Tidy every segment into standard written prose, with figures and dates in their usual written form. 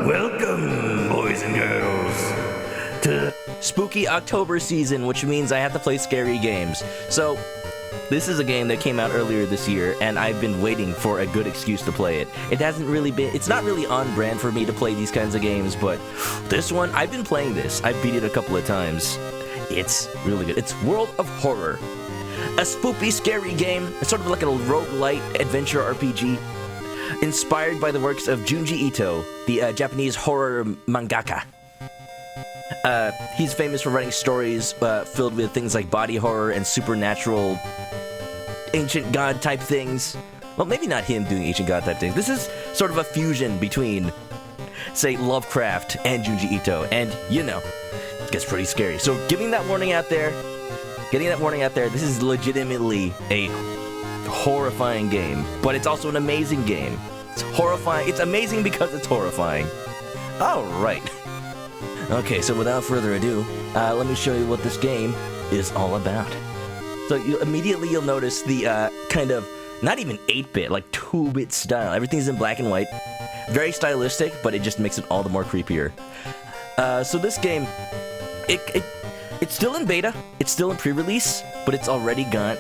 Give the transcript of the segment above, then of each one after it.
Welcome, boys and girls, to spooky October season, which means I have to play scary games. So, this is a game that came out earlier this year, and I've been waiting for a good excuse to play it. It's not really on brand for me to play these kinds of games, but this one, I've been playing this. I've beat it a couple of times. It's really good. It's World of Horror. A spoopy, scary game. It's sort of like a roguelite adventure RPG. Inspired by the works of Junji Ito, the Japanese horror mangaka. He's famous for writing stories filled with things like body horror and supernatural ancient god type things. Well, maybe not him doing ancient god type things. This is sort of a fusion between, say, Lovecraft and Junji Ito, and, you know, it gets pretty scary. So getting that warning out there, this is legitimately a horrifying game, but it's also an amazing game. It's horrifying. It's amazing because it's horrifying. All right. Okay, so without further ado, let me show you what this game is all about. So you'll notice the kind of, not even 8-bit, like 2-bit style. Everything's in black and white. Very stylistic, but it just makes it all the more creepier. So this game, it's still in beta, it's still in pre-release, but it's already got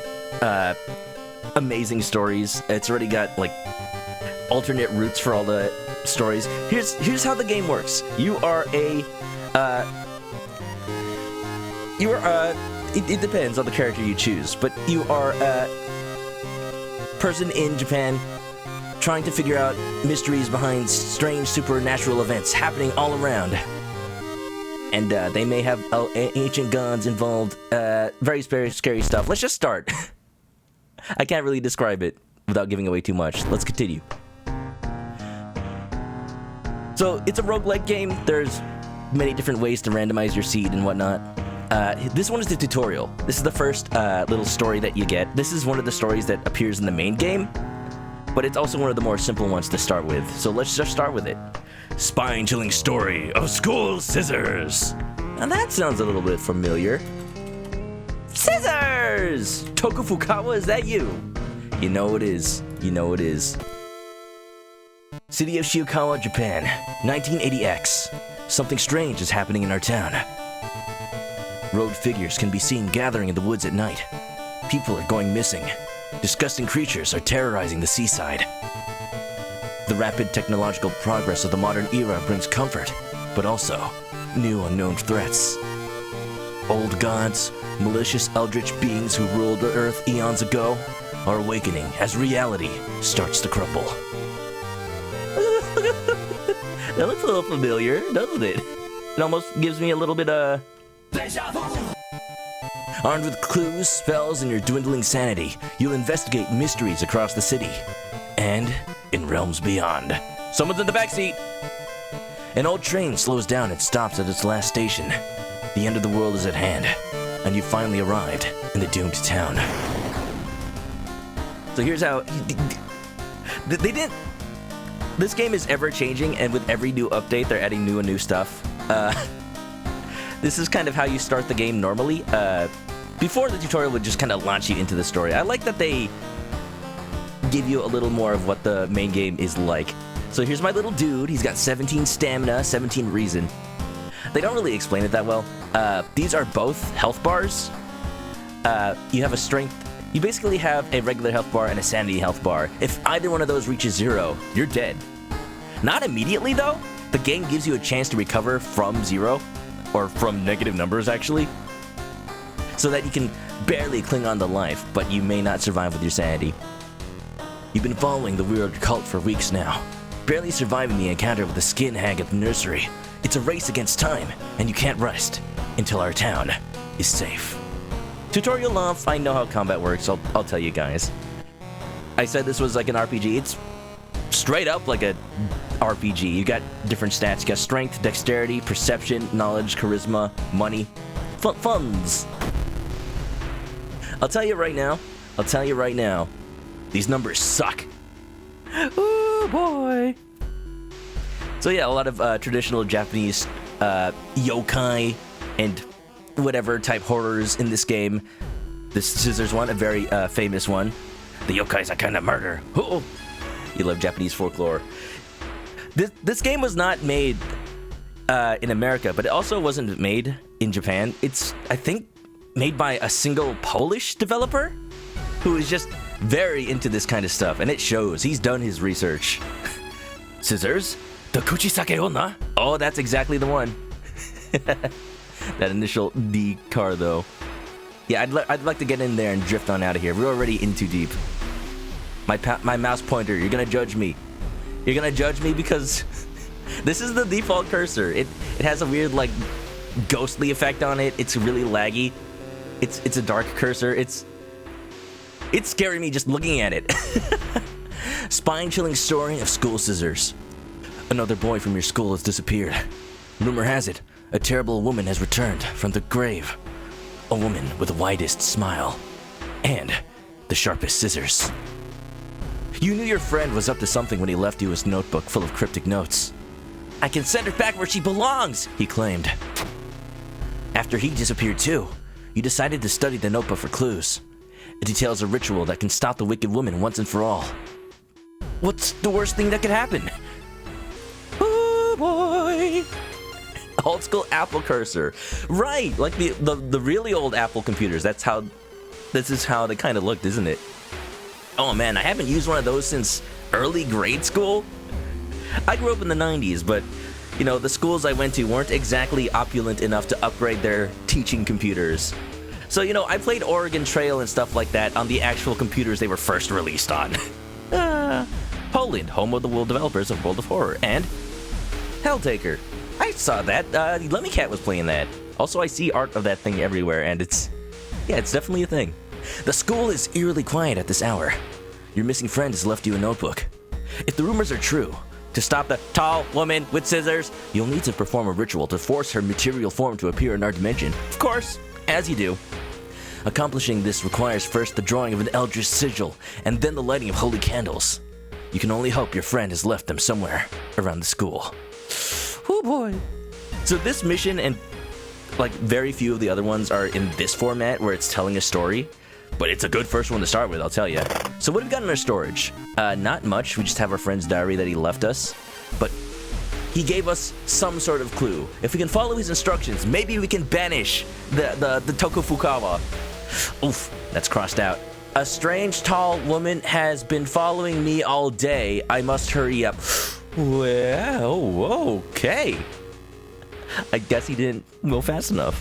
amazing stories. It's already got, like, alternate routes for all the stories. Here's how the game works. It depends on the character you choose, but you are a person in Japan trying to figure out mysteries behind strange supernatural events happening all around. And they may have ancient gods involved, very scary stuff. Let's just start. I can't really describe it without giving away too much. Let's continue. So, it's a roguelike game. There's many different ways to randomize your seed and whatnot. This one is the tutorial. This is the first little story that you get. This is one of the stories that appears in the main game, but it's also one of the more simple ones to start with. So let's just start with it. Spine-chilling story of School Scissors. Now that sounds a little bit familiar. Scissors! Toku Fukawa, is that you? You know it is. You know it is. City of Shiokawa, Japan, 1980X. Something strange is happening in our town. Road figures can be seen gathering in the woods at night. People are going missing. Disgusting creatures are terrorizing the seaside. The rapid technological progress of the modern era brings comfort, but also new unknown threats. Old gods, malicious eldritch beings who ruled the earth eons ago, are awakening as reality starts to crumble. That looks a little familiar, doesn't it? It almost gives me a little bit of... Armed with clues, spells, and your dwindling sanity, you'll investigate mysteries across the city. And in realms beyond. Someone's in the backseat! An old train slows down and stops at its last station. The end of the world is at hand, and you finally arrived in the doomed town. So here's how... They didn't... This game is ever-changing, and with every new update, they're adding new and new stuff. This is kind of how you start the game normally. Before, the tutorial would just kind of launch you into the story. I like that they give you a little more of what the main game is like. So here's my little dude. He's got 17 stamina, 17 reason. They don't really explain it that well. These are both health bars. You have a strength... You basically have a regular health bar and a sanity health bar. If either one of those reaches 0, you're dead. Not immediately, though. The game gives you a chance to recover from 0, or from negative numbers, actually, so that you can barely cling on to life, but you may not survive with your sanity. You've been following the weird cult for weeks now, barely surviving the encounter with the skin hag at the nursery. It's a race against time, and you can't rest until our town is safe. Tutorial off, I know how combat works, I'll tell you guys. I said this was like an RPG. It's straight up like a RPG. You got different stats. You got strength, dexterity, perception, knowledge, charisma, money, funds. I'll tell you right now, these numbers suck. Oh boy. So yeah, a lot of traditional Japanese yokai and whatever type horrors in this game. This Scissors one, a very famous one. The yokai's a kind of murder. Oh, you love Japanese folklore. This game was not made in America, but it also wasn't made in Japan. It's, I think, made by a single Polish developer who is just very into this kind of stuff, and it shows. He's done his research. Scissors? The Kuchisake Onna? Oh, that's exactly the one. That initial D car, though. Yeah, I'd like to get in there and drift on out of here. We're already in too deep. My mouse pointer, you're gonna judge me. You're gonna judge me because this is the default cursor. It has a weird, like, ghostly effect on it. It's really laggy. It's a dark cursor. It's scaring me just looking at it. Spine-chilling story of school scissors. Another boy from your school has disappeared. Rumor has it, a terrible woman has returned from the grave. A woman with the widest smile. And the sharpest scissors. You knew your friend was up to something when he left you his notebook full of cryptic notes. I can send her back where she belongs, he claimed. After he disappeared too, you decided to study the notebook for clues. It details a ritual that can stop the wicked woman once and for all. What's the worst thing that could happen? Oh boy! Old school Apple cursor. Right, like the really old Apple computers. This is how they kind of looked, isn't it? Oh man, I haven't used one of those since early grade school. I grew up in the 90s, but you know, the schools I went to weren't exactly opulent enough to upgrade their teaching computers. So, you know, I played Oregon Trail and stuff like that on the actual computers they were first released on. Poland, home of the world developers of World of Horror, and Helltaker. I saw that. Lemmy was playing that. Also, I see art of that thing everywhere, and it's definitely a thing. The school is eerily quiet at this hour. Your missing friend has left you a notebook. If the rumors are true, to stop the tall woman with scissors, you'll need to perform a ritual to force her material form to appear in our dimension. Of course, as you do. Accomplishing this requires first the drawing of an eldritch sigil, and then the lighting of holy candles. You can only hope your friend has left them somewhere around the school. Oh boy. So this mission and like very few of the other ones are in this format where it's telling a story, but it's a good first one to start with, I'll tell you. So what have we got in our storage? Not much. We just have our friend's diary that he left us, but he gave us some sort of clue. If we can follow his instructions, maybe we can banish the Tokufukawa. Oof, that's crossed out. A strange tall woman has been following me all day. I must hurry up. Well, okay. I guess he didn't go fast enough.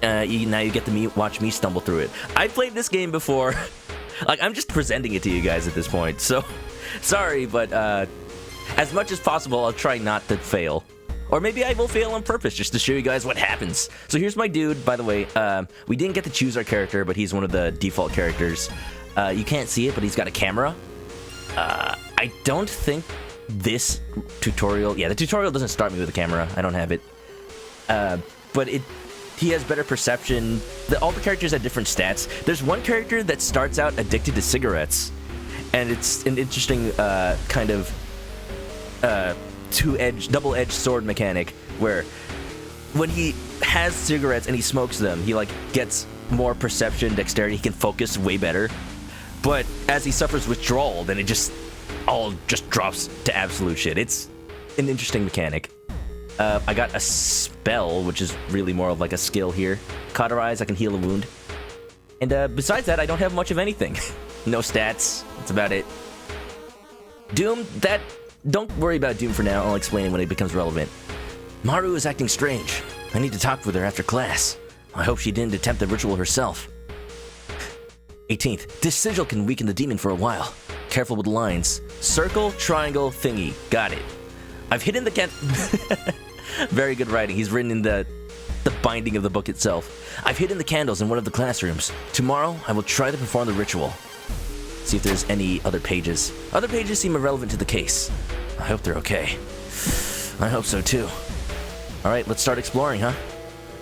Now you get to watch me stumble through it. I played this game before. Like, I'm just presenting it to you guys at this point. So, sorry, but as much as possible, I'll try not to fail. Or maybe I will fail on purpose just to show you guys what happens. So here's my dude, by the way. We didn't get to choose our character, but he's one of the default characters. You can't see it, but he's got a camera. I don't think this tutorial... Yeah, the tutorial doesn't start me with a camera. I don't have it. But he has better perception. All the characters have different stats. There's one character that starts out addicted to cigarettes. And it's an interesting kind of double-edged sword mechanic where when he has cigarettes and he smokes them, he like gets more perception, dexterity, he can focus way better. But as he suffers withdrawal, then it just all drops to absolute shit. It's an interesting mechanic. I got a spell, which is really more of like a skill here. Cauterize, I can heal a wound. And besides that, I don't have much of anything. No stats, that's about it. Doom, don't worry about Doom for now, I'll explain it when it becomes relevant. Maru is acting strange. I need to talk with her after class. I hope she didn't attempt the ritual herself. 18th, this sigil can weaken the demon for a while. Careful with lines. Circle, triangle, thingy. Got it. I've hidden the Very good writing. He's written in the binding of the book itself. I've hidden the candles in one of the classrooms. Tomorrow, I will try to perform the ritual. See if there's any other pages. Other pages seem irrelevant to the case. I hope they're okay. I hope so too. Alright, let's start exploring, huh?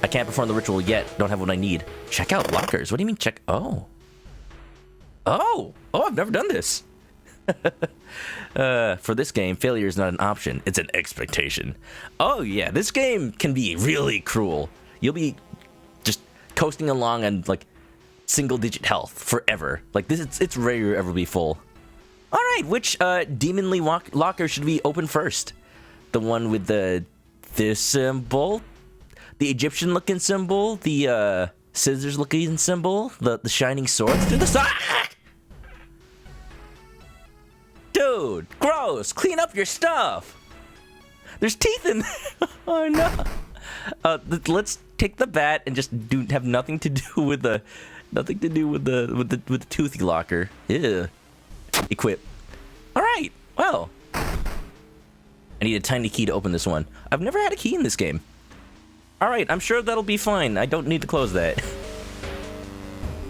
I can't perform the ritual yet. Don't have what I need. Check out lockers. What do you mean check? Oh, I've never done this. For this game, failure is not an option. It's an expectation. Oh yeah, this game can be really cruel. You'll be just coasting along and like single-digit health forever. Like this, it's rare to ever be full. All right, which demonly locker should we open first? The one with this symbol, the Egyptian-looking symbol, the scissors-looking symbol, the shining swords. Do the Dude, gross! Clean up your stuff. There's teeth in there. Oh no. Let's take the bat and just have nothing to do with the toothy locker. Ew. Equip. All right. Well, I need a tiny key to open this one. I've never had a key in this game. All right. I'm sure that'll be fine. I don't need to close that.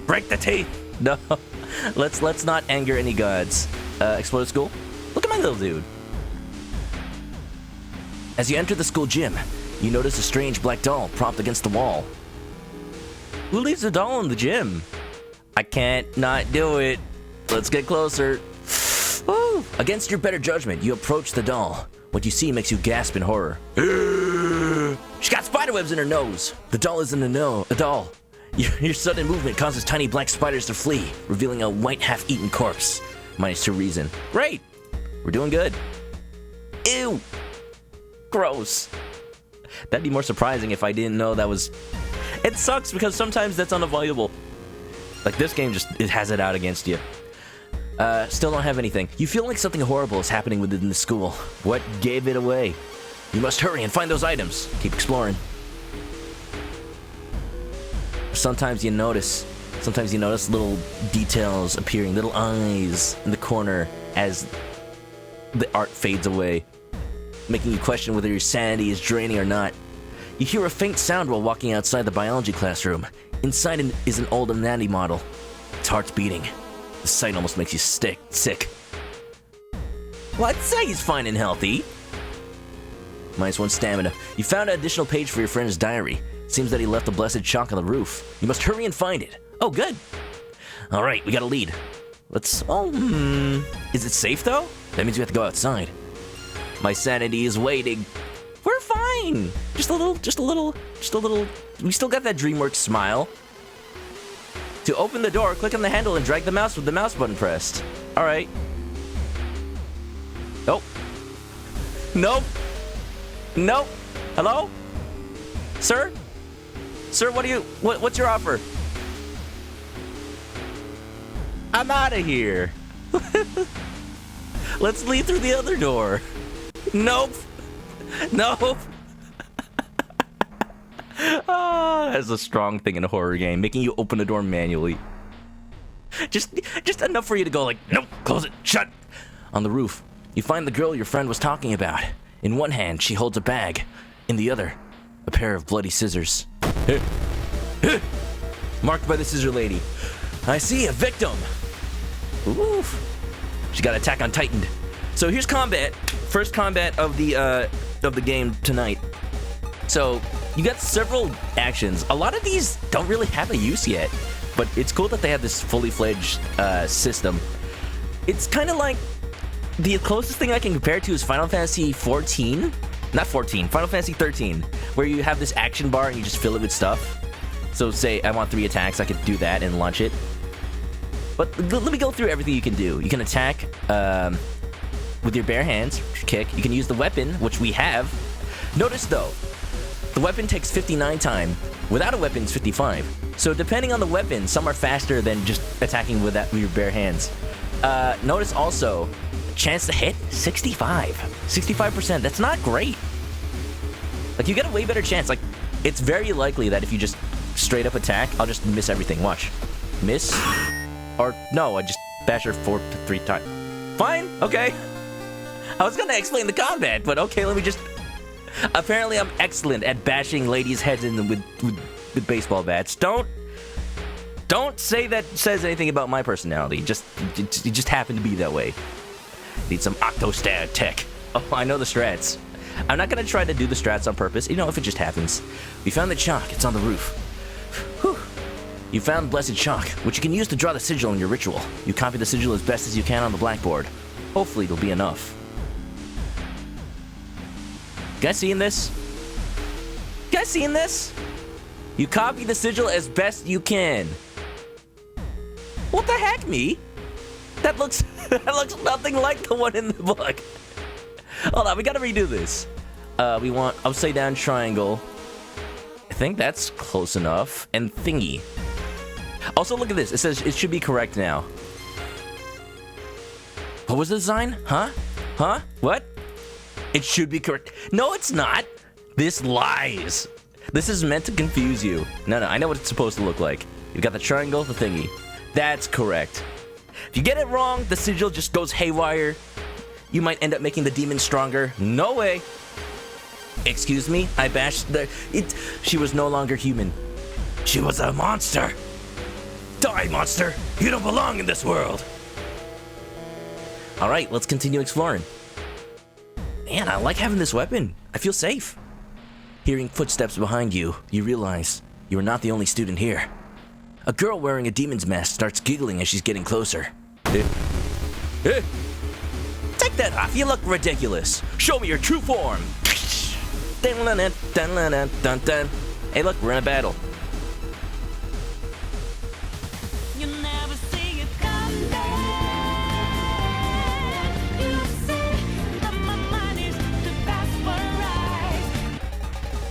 Break the teeth. No. Let's not anger any gods. Explode school. Look at my little dude. As you enter the school gym, you notice a strange black doll propped against the wall. Who leaves a doll in the gym? I can't not do it. Let's get closer. Woo! Against your better judgment, you approach the doll. What you see makes you gasp in horror. She's got spiderwebs in her nose. The doll isn't a doll. Your sudden movement causes tiny black spiders to flee, revealing a white half-eaten corpse. -2 reason. Great! We're doing good. Ew! Gross. That'd be more surprising if I didn't know that was... It sucks because sometimes that's unavoidable. Like this game it has it out against you. Still don't have anything. You feel like something horrible is happening within the school. What gave it away? You must hurry and find those items. Keep exploring. Sometimes you notice little details appearing, little eyes in the corner as the art fades away, making you question whether your sanity is draining or not. You hear a faint sound while walking outside the biology classroom. Inside is an old anatomy model. Its heart's beating. The sight almost makes you sick. Well, I'd say he's fine and healthy. -1 stamina. You found an additional page for your friend's diary. Seems that he left the blessed chalk on the roof. You must hurry and find it. Oh, good. All right, we got a lead. Let's... Is it safe, though? That means we have to go outside. My sanity is waiting. We're fine. Just a little. We still got that DreamWorks smile. To open the door, click on the handle and drag the mouse with the mouse button pressed. All right. Nope. Nope. Nope. Hello? Sir? Sir, what's your offer? I'm out of here. Let's leave through the other door. Nope. Nope. That's a strong thing in a horror game, making you open the door manually. Just enough for you to go like, nope, close it, shut. On the roof, you find the girl your friend was talking about. In one hand, she holds a bag. In the other, a pair of bloody scissors. Marked by the scissor lady. I see a victim. Oof. She got Attack on Titan. So here's combat. First combat of the game tonight. So you got several actions. A lot of these don't really have a use yet, but it's cool that they have this fully fledged system. It's kind of like the closest thing I can compare to is Final Fantasy 14. Not 14, Final Fantasy 13, where you have this action bar and you just fill it with stuff. So say I want 3 attacks, I could do that and launch it. But let me go through everything you can do. You can attack with your bare hands, kick. You can use the weapon, which we have. Notice though, the weapon takes 59 time. Without a weapon, it's 55. So depending on the weapon, some are faster than just attacking with your bare hands. Notice also, chance to hit, 65. 65%, that's not great. Like, you get a way better chance. Like, it's very likely that if you just straight up attack, I'll just miss everything. Watch. Miss. Or, no, I just bash her 3 times. Fine, okay. I was gonna explain the combat, but okay, let me just... Apparently, I'm excellent at bashing ladies' heads in with baseball bats. Don't say that says anything about my personality. It just happened to be that way. Need some Octostat tech. Oh, I know the strats. I'm not gonna try to do the strats on purpose, you know, if it just happens. We found the chalk, it's on the roof. Whew. You found blessed chalk, which you can use to draw the sigil in your ritual. You copy the sigil as best as you can on the blackboard. Hopefully it'll be enough. You guys seeing this? You guys seeing this? You copy the sigil as best you can. What the heck, me? That looks that looks nothing like the one in the book. Hold on, we gotta redo this. We want upside down triangle. I think that's close enough. And thingy. Also, look at this. It says it should be correct now. What was the design? Huh? Huh? What? It should be correct. No, it's not. This lies. This is meant to confuse you. No, I know what it's supposed to look like. You've got the triangle, the thingy. That's correct. If you get it wrong, the sigil just goes haywire. You might end up making the demon stronger. No way. Excuse me? I bashed she was no longer human. She was a monster. Die, monster. You don't belong in this world. Alright, let's continue exploring. Man, I like having this weapon. I feel safe. Hearing footsteps behind you, you realize you are not the only student here. A girl wearing a demon's mask starts giggling as she's getting closer. Take that off, you look ridiculous. Show me your true form. Hey look, we're in a battle.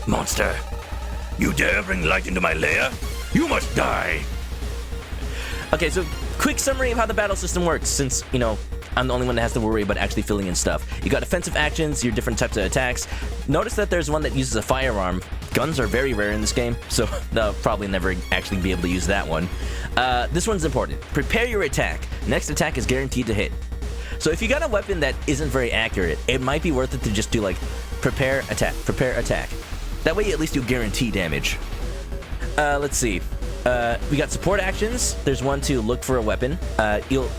Monster, you dare bring light into my lair? You must die! Okay, so quick summary of how the battle system works, since, you know, I'm the only one that has to worry about actually filling in stuff. You got offensive actions, your different types of attacks. Notice that there's one that uses a firearm. Guns are very rare in this game, so they'll probably never actually be able to use that one. This one's important. Prepare your attack. Next attack is guaranteed to hit. So if you got a weapon that isn't very accurate, it might be worth it to just do like, prepare, attack, prepare, attack. That way at least you guarantee damage. Let's see. We got support actions. There's one to look for a weapon. You'll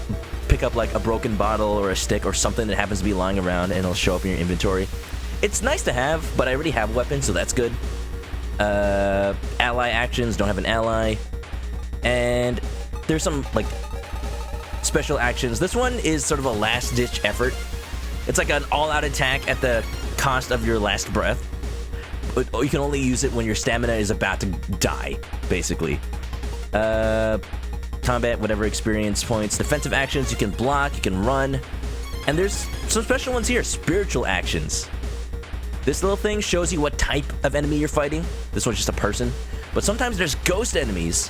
pick up like a broken bottle or a stick or something that happens to be lying around and it'll show up in your inventory. It's nice to have, but I already have a weapon, so that's good. Ally actions, don't have an ally. And there's some like special actions. This one is sort of a last-ditch effort. It's like an all-out attack at the cost of your last breath. But you can only use it when your stamina is about to die, basically. Combat, whatever experience points. Defensive actions, you can block, you can run. And there's some special ones here. Spiritual actions. This little thing shows you what type of enemy you're fighting. This one's just a person. But sometimes there's ghost enemies.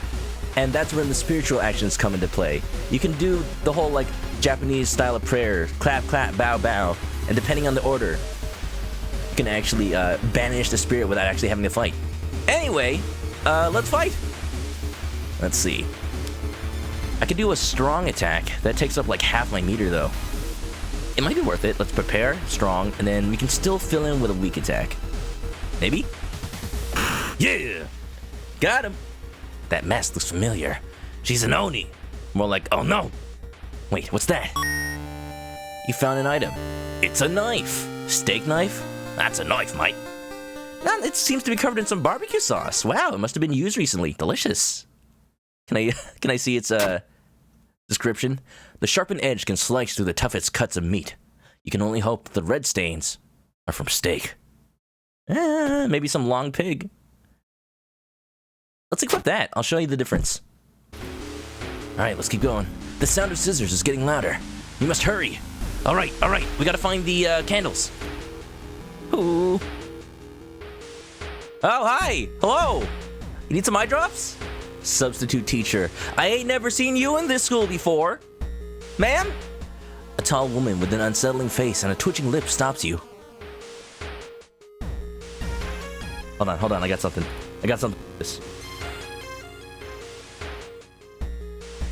And that's when the spiritual actions come into play. You can do the whole, like, Japanese style of prayer. Clap, clap, bow, bow. And depending on the order, you can actually banish the spirit without actually having to fight. Anyway, let's fight. Let's see. I could do a strong attack. That takes up like half my meter, though. It might be worth it. Let's prepare, strong, and then we can still fill in with a weak attack. Maybe? Yeah! Got him! That mask looks familiar. She's an Oni. More like, oh no! Wait, what's that? You found an item. It's a knife. Steak knife? That's a knife, mate. It seems to be covered in some barbecue sauce. Wow, it must have been used recently. Delicious. Can I see its description? The sharpened edge can slice through the toughest cuts of meat. You can only hope the red stains are from steak. Maybe some long pig. Let's equip that. I'll show you the difference. Alright, let's keep going. The sound of scissors is getting louder. You must hurry. Alright. We gotta find the candles. Ooh. Oh, hi! Hello! You need some eye drops? Substitute teacher. I ain't never seen you in this school before. Ma'am? A tall woman with an unsettling face and a twitching lip stops you. Hold on, I got something. This.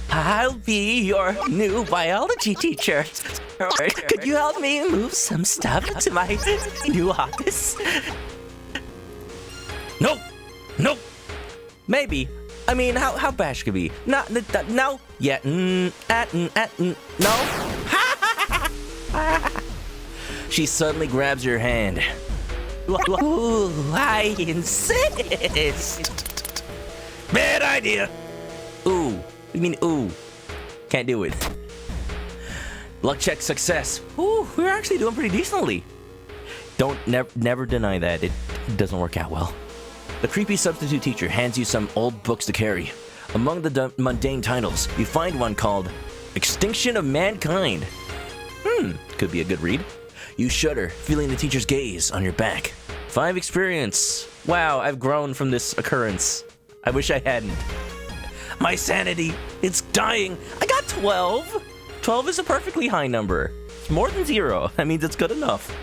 I'll be your new biology teacher. Could you help me move some stuff to my new office? Nope. Maybe. I mean, how bad could be? No. Yeah. No. She suddenly grabs your hand. Ooh, I insist. Bad idea. Ooh. You mean ooh? Can't do it. Luck check success. Ooh, we're actually doing pretty decently. Never deny that. It doesn't work out well. The creepy substitute teacher hands you some old books to carry. Among the mundane titles, you find one called Extinction of Mankind. Could be a good read. You shudder, feeling the teacher's gaze on your back. 5 experience. Wow, I've grown from this occurrence. I wish I hadn't. My sanity, it's dying. I got 12. 12 is a perfectly high number. It's more than 0. That means it's good enough.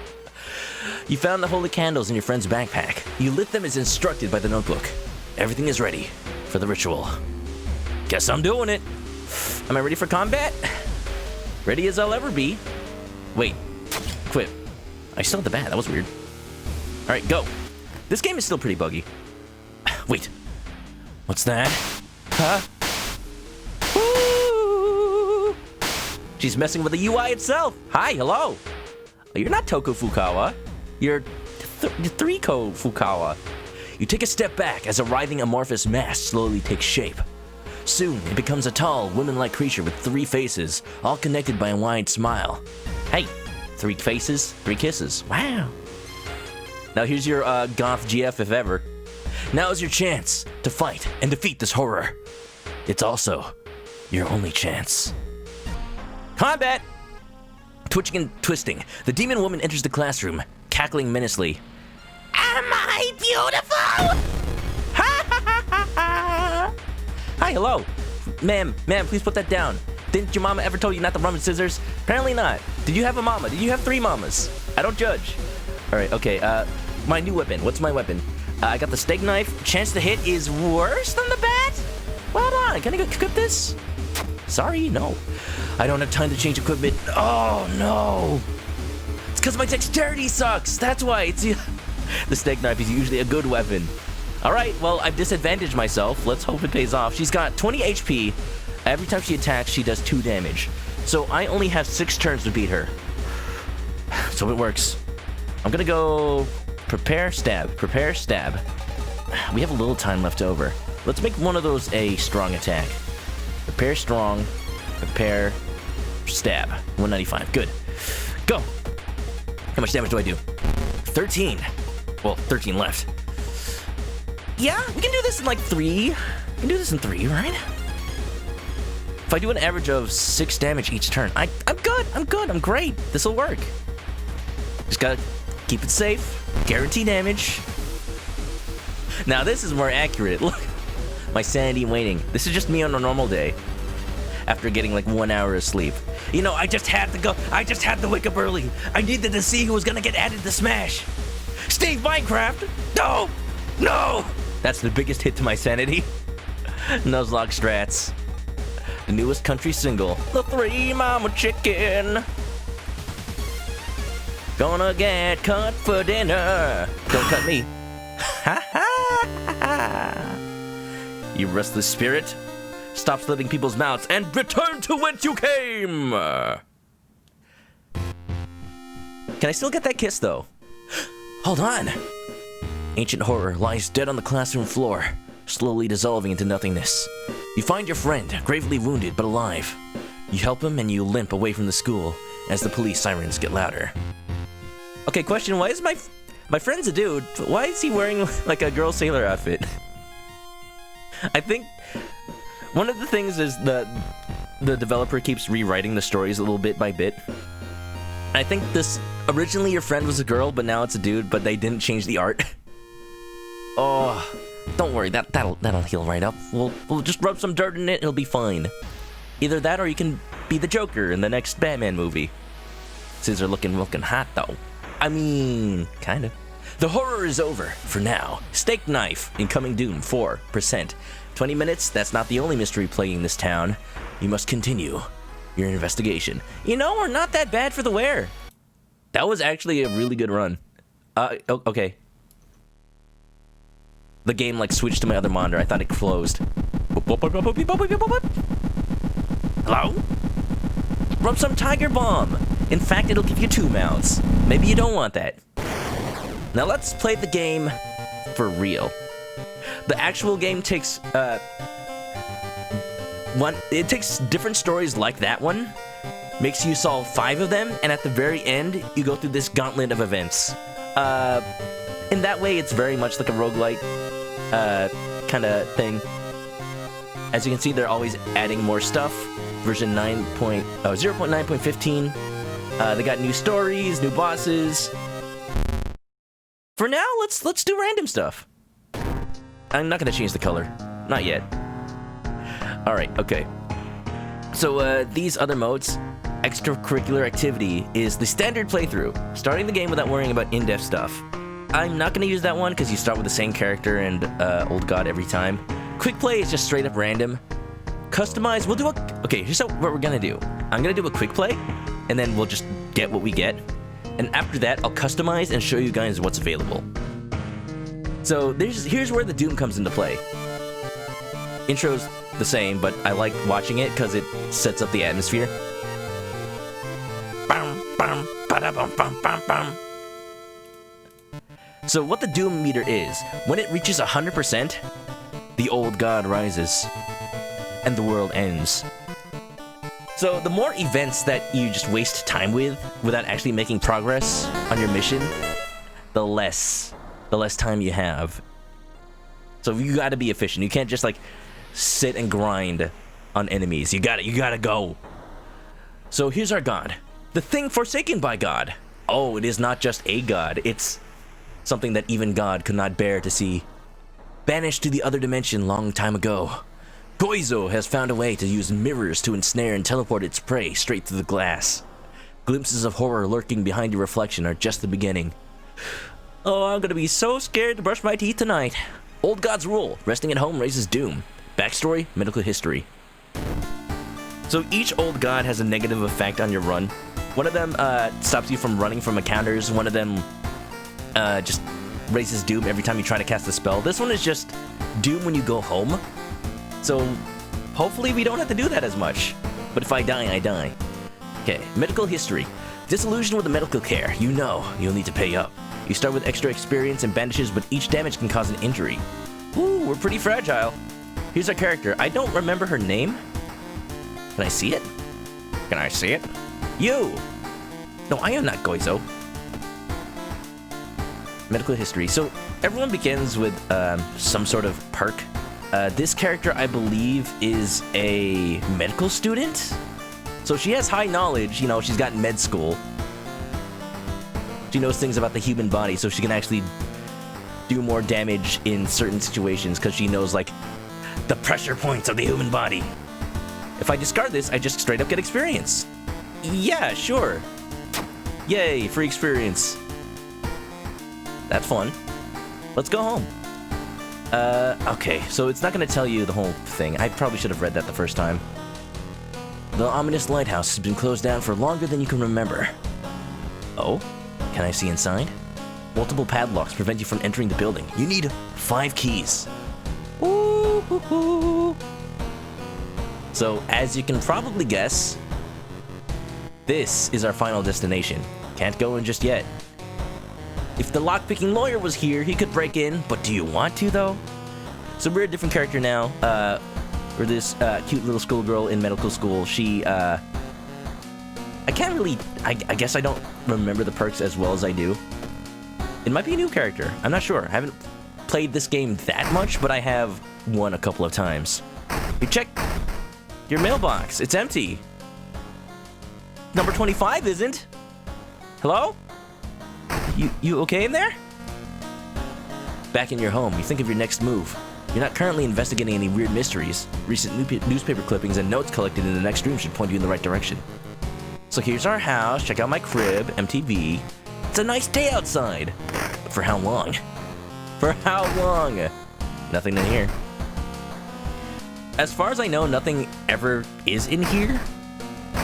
You found the holy candles in your friend's backpack. You lit them as instructed by the notebook. Everything is ready for the ritual. Guess I'm doing it. Am I ready for combat? Ready as I'll ever be. Wait. Quit. I still had the bat. That was weird. Alright, go. This game is still pretty buggy. Wait. What's that? Huh? Woo! She's messing with the UI itself. Hi, hello. Oh, you're not Toko Fukawa. You're Threeko Fukawa. You take a step back as a writhing amorphous mass slowly takes shape. Soon, it becomes a tall, woman-like creature with 3 faces, all connected by a wide smile. Hey, 3 faces, 3 kisses. Wow. Now here's your goth GF if ever. Now is your chance to fight and defeat this horror. It's also your only chance. Combat! Twitching and twisting, the demon woman enters the classroom, cackling menacingly. Am I beautiful? Hi, hello. Ma'am, please put that down. Didn't your mama ever tell you not to run with scissors? Apparently not. Did you have a mama? Did you have 3 mamas? I don't judge. Alright, okay, my new weapon. What's my weapon? I got the steak knife. Chance to hit is worse than the bat? Well, hold on. Can I equip this? Sorry, no. I don't have time to change equipment. Oh, no. It's because my dexterity sucks. That's why. It's the steak knife is usually a good weapon. Alright, well, I've disadvantaged myself. Let's hope it pays off. She's got 20 HP. Every time she attacks, she does 2 damage. So I only have 6 turns to beat her. So it works. I'm gonna go prepare, stab. Prepare, stab. We have a little time left over. Let's make one of those a strong attack. Prepare strong. Prepare, stab. 195. Good. Go. How much damage do I do? 13. Well, 13 left. Yeah, we can do this in like 3. We can do this in 3, right? If I do an average of 6 damage each turn, I'm good, I'm great. This'll work. Just gotta keep it safe. Guarantee damage. Now this is more accurate. Look, my sanity waning. This is just me on a normal day. After getting like 1 hour of sleep. You know, I just had to go. I just had to wake up early. I needed to see who was gonna get added to Smash. Steve Minecraft. No, no. That's the biggest hit to my sanity. Nuzlocke Strats. The newest country single. The 3 Mama Chicken. Gonna get cut for dinner. Don't cut me. Ha ha. You restless spirit. Stop slitting people's mouths and return to whence you came. Can I still get that kiss though? Hold on. Ancient horror lies dead on the classroom floor, slowly dissolving into nothingness. You find your friend, gravely wounded but alive. You help him and you limp away from the school as the police sirens get louder. Okay, question, why is my friend's a dude? Why is he wearing like a girl sailor outfit? I think one of the things is that the developer keeps rewriting the stories a little bit by bit. I think this, originally your friend was a girl, but now it's a dude, but they didn't change the art. Oh, don't worry, that'll heal right up. We'll just rub some dirt in it, it'll be fine. Either that or you can be the Joker in the next Batman movie. Scissor looking hot though. I mean, kinda. The horror is over, for now. Steak knife, incoming doom, 4%. 20 minutes, that's not the only mystery plaguing this town. You must continue your investigation. You know, we're not that bad for the wear. That was actually a really good run. Okay. The game like switched to my other monitor. I thought it closed. Hello? Rub some Tiger Balm. In fact, it'll give you 2 mouths. Maybe you don't want that. Now let's play the game for real. The actual game takes, it takes different stories like that one, makes you solve 5 of them, and at the very end, you go through this gauntlet of events. In that way, it's very much like a roguelite, kind of thing. As you can see, they're always adding more stuff. Version 0.9.15. They got new stories, new bosses. For now, let's do random stuff. I'm not gonna change the color. Not yet. Alright, okay. So, these other modes, extracurricular activity, is the standard playthrough. Starting the game without worrying about in-depth stuff. I'm not gonna use that one because you start with the same character and old god every time. Quick play is just straight up random. Customize, we'll do okay, here's what we're gonna do. I'm gonna do a quick play, and then we'll just get what we get. And after that, I'll customize and show you guys what's available. So here's where the Doom comes into play. Intro's the same, but I like watching it because it sets up the atmosphere. So what the Doom meter is, when it reaches 100%, the old god rises, and the world ends. So the more events that you just waste time with without actually making progress on your mission, the less time you have. So you gotta be efficient. You can't just like sit and grind on enemies. You gotta go. So here's our god. The thing forsaken by God. Oh, it is not just a god. It's something that even God could not bear to see. Banished to the other dimension long time ago. Goizo has found a way to use mirrors to ensnare and teleport its prey straight through the glass. Glimpses of horror lurking behind your reflection are just the beginning. Oh, I'm gonna be so scared to brush my teeth tonight. Old God's rule, resting at home raises doom. Backstory, medical history. So each old god has a negative effect on your run. One of them stops you from running from encounters. One of them just raises doom every time you try to cast a spell. This one is just doom when you go home. So, hopefully we don't have to do that as much. But if I die, I die. Okay, medical history. Disillusioned with the medical care, you know you'll need to pay up. You start with extra experience and bandages, but each damage can cause an injury. Ooh, we're pretty fragile. Here's our character. I don't remember her name. Can I see it? Can I see it? You! No, I am not Goizo. Medical history. So, everyone begins with some sort of perk. This character, I believe, is a medical student. So she has high knowledge, you know, she's got med school. She knows things about the human body, so she can actually do more damage in certain situations because she knows, like, the pressure points of the human body. If I discard this, I just straight up get experience. Yeah, sure. Yay, free experience. That's fun. Let's go home. Okay, so it's not gonna tell you the whole thing. I probably should have read that the first time. The ominous lighthouse has been closed down for longer than you can remember. Oh? Can I see inside? Multiple padlocks prevent you from entering the building. You need 5 keys. Ooh. So, as you can probably guess, this is our final destination. Can't go in just yet. If the lockpicking lawyer was here, he could break in, but do you want to, though? So we're a different character now. We're this cute little schoolgirl in medical school. She, I can't really, I guess I don't remember the perks as well as I do. It might be a new character. I'm not sure. I haven't played this game that much, but I have won a couple of times. You check your mailbox. It's empty. Number 25 isn't. Hello? You okay in there? Back in your home, you think of your next move. You're not currently investigating any weird mysteries. Recent newspaper clippings and notes collected in the next room should point you in the right direction. So here's our house. Check out my crib, MTV. It's a nice day outside. But for how long? For how long? Nothing in here. As far as I know, nothing ever is in here.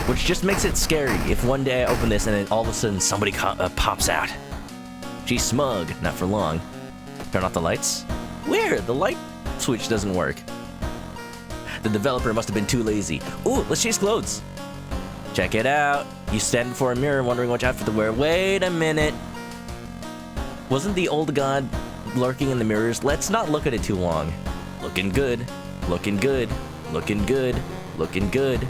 Which just makes it scary if one day I open this and then all of a sudden somebody pops out. She's smug, not for long. Turn off the lights. Weird, the light switch doesn't work. The developer must have been too lazy. Ooh, let's change clothes. Check it out. You stand before a mirror wondering which outfit to wear. Wait a minute. Wasn't the old god lurking in the mirrors? Let's not look at it too long. Looking good. Looking good. Looking good. Looking good.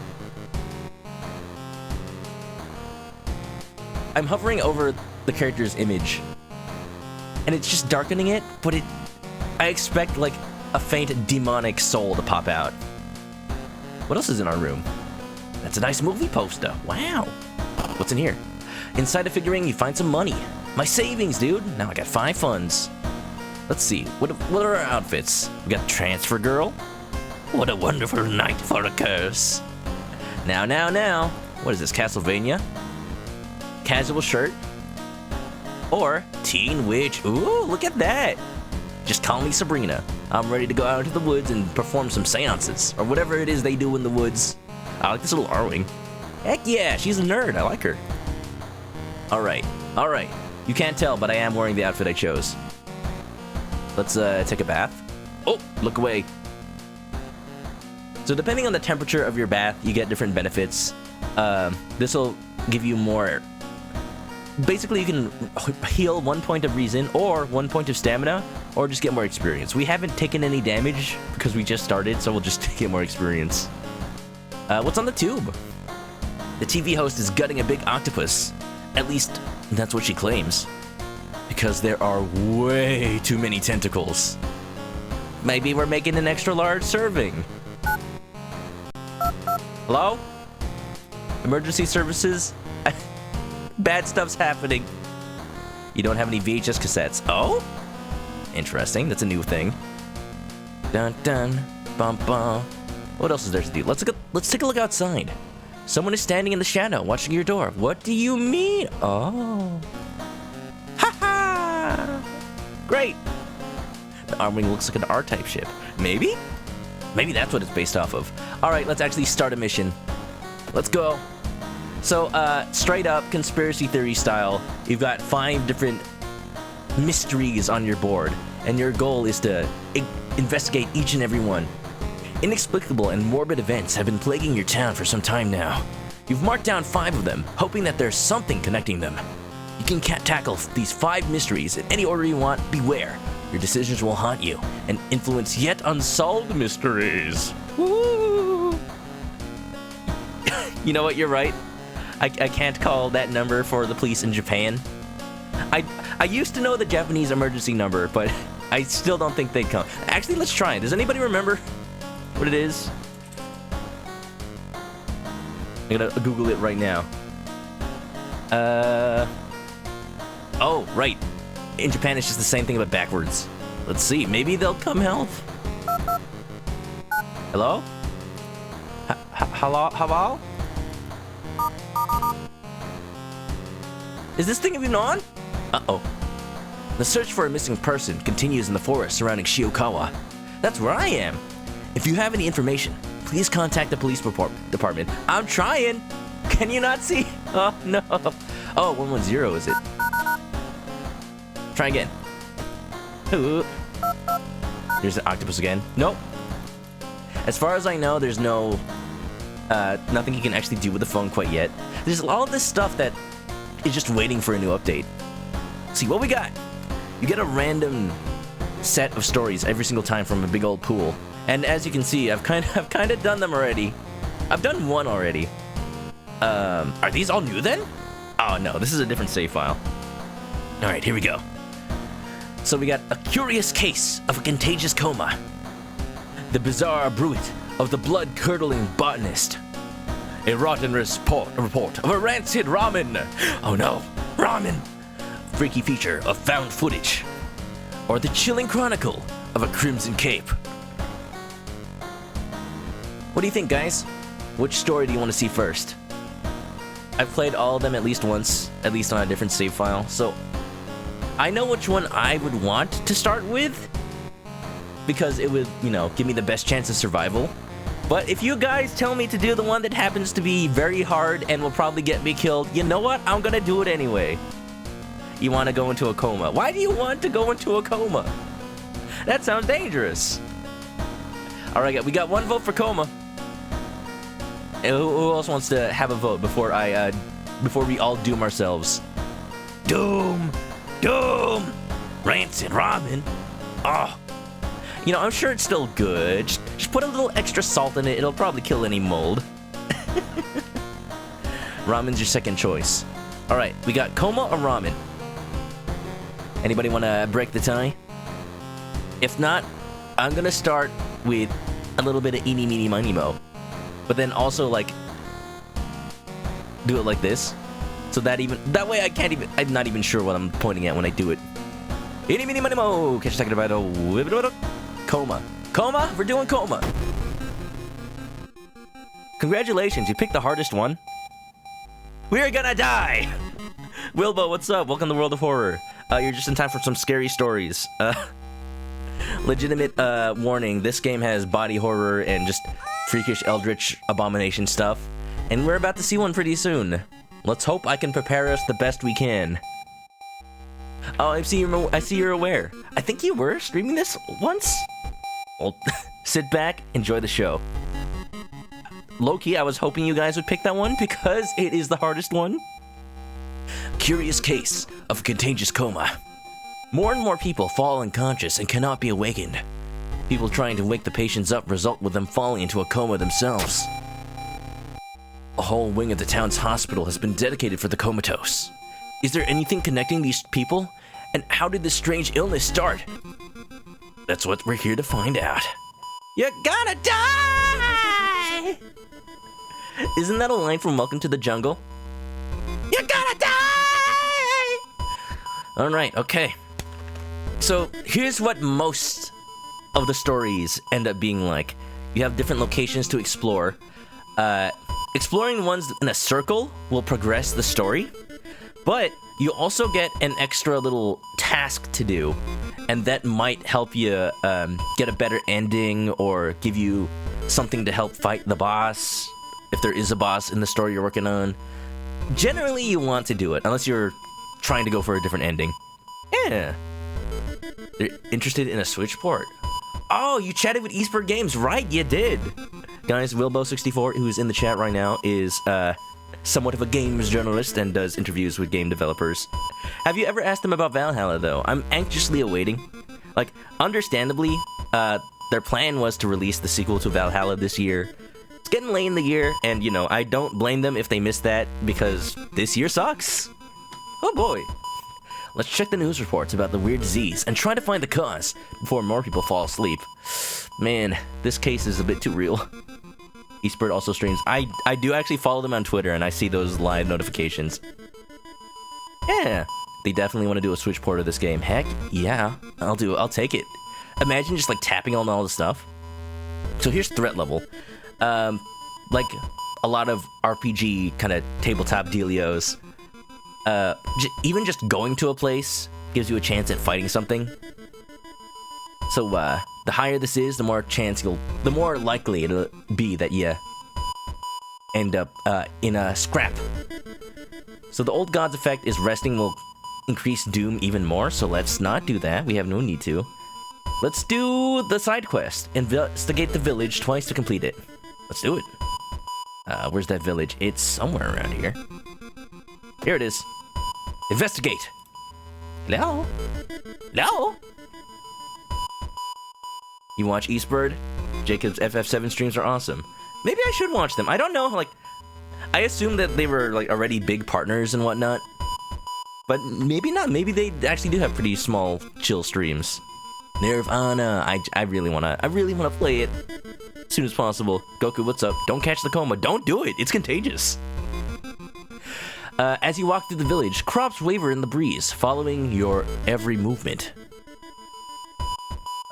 I'm hovering over the character's image. And it's just darkening it, but I expect like a faint demonic soul to pop out. What else is in our room? That's a nice movie poster. Wow. What's in here? Inside the figurine, you find some money. My savings, dude. Now I got 5 funds. Let's see. What are our outfits? We got Transfer Girl. What a wonderful night for a curse. Now. What is this, Castlevania? Casual shirt. Or Teen Witch. Ooh, look at that. Just call me Sabrina. I'm ready to go out into the woods and perform some seances. Or whatever it is they do in the woods. I like this little Arwing. Heck yeah, she's a nerd. I like her. Alright. You can't tell, but I am wearing the outfit I chose. Let's take a bath. Oh, look away. So depending on the temperature of your bath, you get different benefits. This will give you more. Basically, you can heal 1 point of reason or 1 point of stamina, or just get more experience. We haven't taken any damage because we just started, so we'll just get more experience. What's on the tube? The TV host is gutting a big octopus. At least, that's what she claims. Because there are way too many tentacles. Maybe we're making an extra large serving. Hello? Emergency services? Bad stuff's happening. You don't have any VHS cassettes. Oh? Interesting. That's a new thing. Dun dun. Bum bum. What else is there to do? Let's take a look outside. Someone is standing in the shadow, watching your door. What do you mean? Oh. Ha ha! Great. The Armwing looks like an R-type ship. Maybe? Maybe that's what it's based off of. Alright, let's actually start a mission. Let's go. So, straight up, conspiracy theory style, you've got 5 different mysteries on your board, and your goal is to investigate each and every one. Inexplicable and morbid events have been plaguing your town for some time now. You've marked down 5 of them, hoping that there's something connecting them. You can tackle these 5 mysteries in any order you want. Beware. Your decisions will haunt you and influence yet unsolved mysteries. Woo! You know what? You're right. I can't call that number for the police in Japan. I used to know the Japanese emergency number, but I still don't think they'd come. Actually, let's try it. Does anybody remember what it is? I'm gonna Google it right now. Oh, right. In Japan, it's just the same thing, but backwards. Let's see. Maybe they'll come help. Hello? Hello? Is this thing even on? Uh-oh. The search for a missing person continues in the forest surrounding Shiokawa. That's where I am. If you have any information, please contact the police department. I'm trying. Can you not see? Oh, no. Oh, 110 is it? Try again. Ooh. There's the octopus again. Nope. As far as I know, there's no... nothing you can actually do with the phone quite yet. There's all of this stuff that is just waiting for a new update. See what we got. You get a random set of stories every single time from a big old pool. And as you can see, I've kind of done them already. I've done one already. Are these all new then? Oh no, this is a different save file. All right, here we go. So we got a curious case of a contagious coma. The bizarre bruit of the blood-curdling botanist. A rotten report of a rancid ramen. Oh no, ramen. Freaky feature of found footage. Or the chilling chronicle of a crimson cape. What do you think, guys? Which story do you want to see first? I've played all of them at least once, at least on a different save file, so I know which one I would want to start with, because it would, you know, give me the best chance of survival. But if you guys tell me to do the one that happens to be very hard and will probably get me killed, you know what? I'm gonna do it anyway. You want to go into a coma. Why do you want to go into a coma? That sounds dangerous. Alright, we got 1 vote for coma. And who else wants to have a vote before we all doom ourselves? Doom! Doom! Rancid ramen. Oh. You know, I'm sure it's still good. Just put a little extra salt in it. It'll probably kill any mold. Ramen's your second choice. Alright, we got coma or ramen. Anybody want to break the tie? If not, I'm going to start with a little bit of eeny, meeny, miny, mo. but then also like do it like this, so that way I'm not even sure what I'm pointing at when I do it. Eeny, meeny, miny, mo. Catch a second about coma. Coma? We're doing coma. Congratulations, you picked the hardest one. We're gonna die! Wilbo, what's up? Welcome to the world of horror. You're just in time for some scary stories. Legitimate warning, this game has body horror and just freakish eldritch abomination stuff. And we're about to see one pretty soon. Let's hope I can prepare us the best we can. Oh, I see you're aware. I think you were streaming this once? Well, sit back, enjoy the show. Low-key, I was hoping you guys would pick that one because it is the hardest one. Curious case of contagious coma. More and more people fall unconscious and cannot be awakened. People trying to wake the patients up result with them falling into a coma themselves. A whole wing of the town's hospital has been dedicated for the comatose. Is there anything connecting these people? And how did this strange illness start? That's what we're here to find out. You're gonna die! Isn't that a line from Welcome to the Jungle? You're gonna die! Alright, okay. So, here's what most of the stories end up being like. You have different locations to explore. Exploring ones in a circle will progress the story, but you also get an extra little task to do, and that might help you get a better ending or give you something to help fight the boss, if there is a boss in the story you're working on. Generally, you want to do it, unless you're trying to go for a different ending. Yeah. They're interested in a Switch port. Oh, you chatted with Eastbird Games, right? You did. Guys, Wilbo64, who's in the chat right now, is somewhat of a games journalist and does interviews with game developers. Have you ever asked him about Valhalla, though? I'm anxiously awaiting. Like, understandably, their plan was to release the sequel to Valhalla this year. It's getting late in the year, and, you know, I don't blame them if they missed that, because this year sucks. Oh boy. Let's check the news reports about the weird disease and try to find the cause before more people fall asleep. Man, this case is a bit too real. Eastbird also streams. I do actually follow them on Twitter, and I see those live notifications. Yeah, they definitely want to do a Switch port of this game. Heck, yeah, I'll take it. Imagine just like tapping on all the stuff. So here's threat level. Like a lot of RPG kind of tabletop dealios. Even just going to a place gives you a chance at fighting something. So, the higher this is, the more likely it'll be that you end up, in a scrap. So the Old Gods effect is resting will increase Doom even more, so let's not do that. We have no need to. Let's do the side quest. Investigate the village twice to complete it. Let's do it. Where's that village? It's somewhere around here. Here it is. Investigate. Hello? Hello? You watch Eastbird? Jacob's FF7 streams are awesome. Maybe I should watch them. I don't know, like, I assume that they were, like, already big partners and whatnot. But maybe not. Maybe they actually do have pretty small, chill streams. Nirvana. I really wanna play it as soon as possible. Goku, what's up? Don't catch the coma. Don't do it. It's contagious. As you walk through the village, crops waver in the breeze, following your every movement.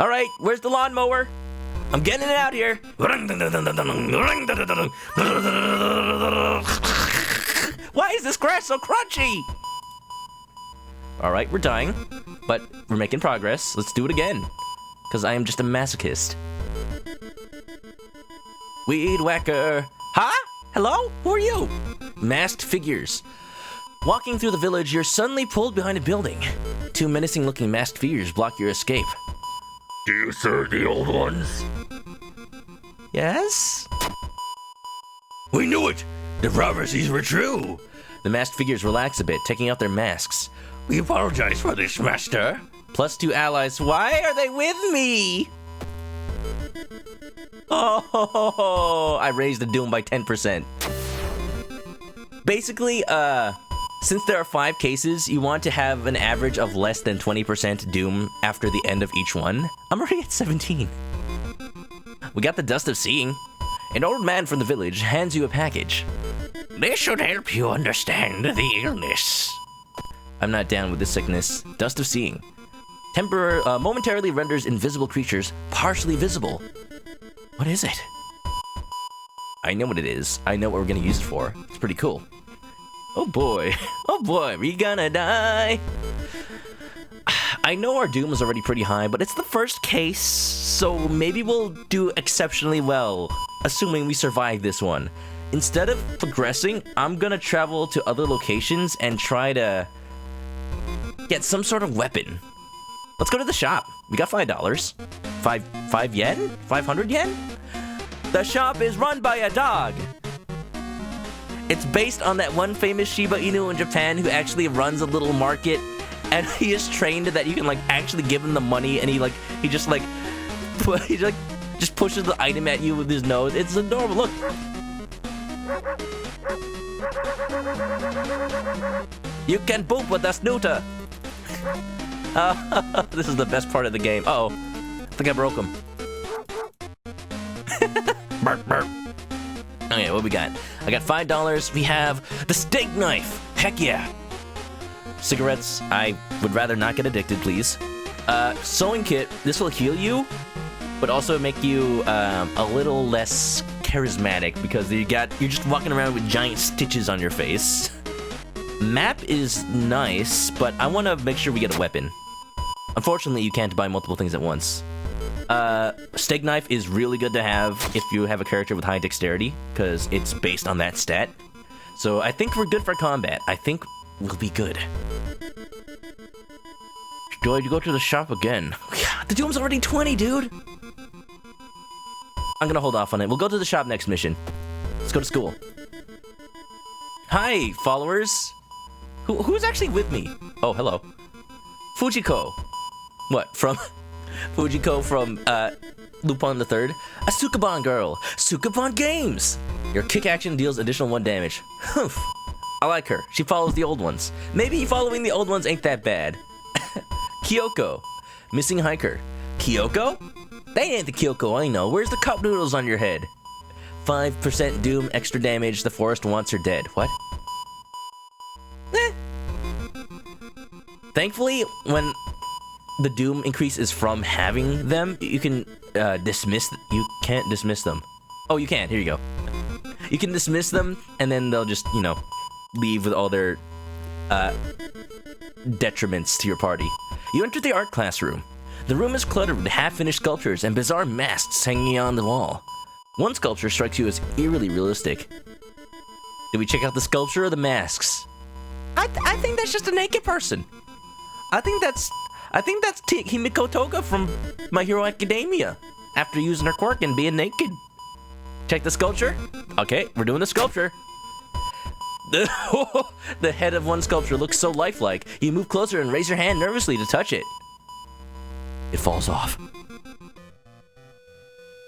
Alright, where's the lawnmower? I'm getting it out here. Why is this grass so crunchy? Alright, we're dying, but we're making progress. Let's do it again, because I am just a masochist. Weed whacker. Huh? Hello? Who are you? Masked figures. Walking through the village, you're suddenly pulled behind a building. Two menacing-looking masked figures block your escape. Do you serve the old ones? Yes? We knew it! The prophecies were true! The masked figures relax a bit, taking out their masks. We apologize for this, Master. +2 allies. Why are they with me? Oh, I raised the Doom by 10%. Basically, since there are 5 cases, you want to have an average of less than 20% Doom after the end of each one. I'm already at 17. We got the Dust of Seeing. An old man from the village hands you a package. This should help you understand the illness. I'm not down with this sickness. Dust of seeing. Momentarily renders invisible creatures partially visible. What is it? I know what it is. I know what we're gonna use it for. It's pretty cool. Oh boy. Oh boy, we gonna die. I know our doom is already pretty high, but it's the first case, so maybe we'll do exceptionally well, assuming we survive this one. Instead of progressing, I'm gonna travel to other locations and try to get some sort of weapon. Let's go to the shop. We got $5. 5 yen? 500 yen? The shop is run by a dog. It's based on that one famous Shiba Inu in Japan who actually runs a little market, and he is trained that you can like actually give him the money, and he just pushes the item at you with his nose. It's adorable. Look. You can poop with a snooter. This is the best part of the game. Uh-oh. I think I broke him. Burp, burp. Okay, what we got? I got $5. We have the steak knife. Heck yeah. Cigarettes. I would rather not get addicted, please. Sewing kit. This will heal you, but also make you a little less charismatic because you're just walking around with giant stitches on your face. Map is nice, but I want to make sure we get a weapon. Unfortunately, you can't buy multiple things at once. Steak knife is really good to have if you have a character with high dexterity, because it's based on that stat. So I think we're good for combat. I think we'll be good. Do I go to the shop again? The doom's already 20, dude! I'm gonna hold off on it. We'll go to the shop next mission. Let's go to school. Hi, followers! Who's actually with me? Oh, hello. Fujiko. What, from... Fujiko from, Lupin the Third? A Sukeban girl! Sukeban Games! Your kick action deals additional 1 damage. Humph. I like her. She follows the old ones. Maybe following the old ones ain't that bad. Kyoko. Missing hiker. Kyoko? They ain't the Kyoko I know. Where's the cup noodles on your head? 5% doom, extra damage. The forest wants her dead. What? Thankfully, when the doom increase is from having them, you can you can't dismiss them. Oh, you can. Here you go. You can dismiss them, and then they'll just, leave with all their detriments to your party. You enter the art classroom. The room is cluttered with half-finished sculptures and bizarre masks hanging on the wall. One sculpture strikes you as eerily realistic. Did we check out the sculpture or the masks? I think that's just a naked person. I think that's Himiko Toga from My Hero Academia after using her quirk and being naked. Check the sculpture. Okay, we're doing the sculpture. The head of one sculpture looks so lifelike. You move closer and raise your hand nervously to touch it. It falls off.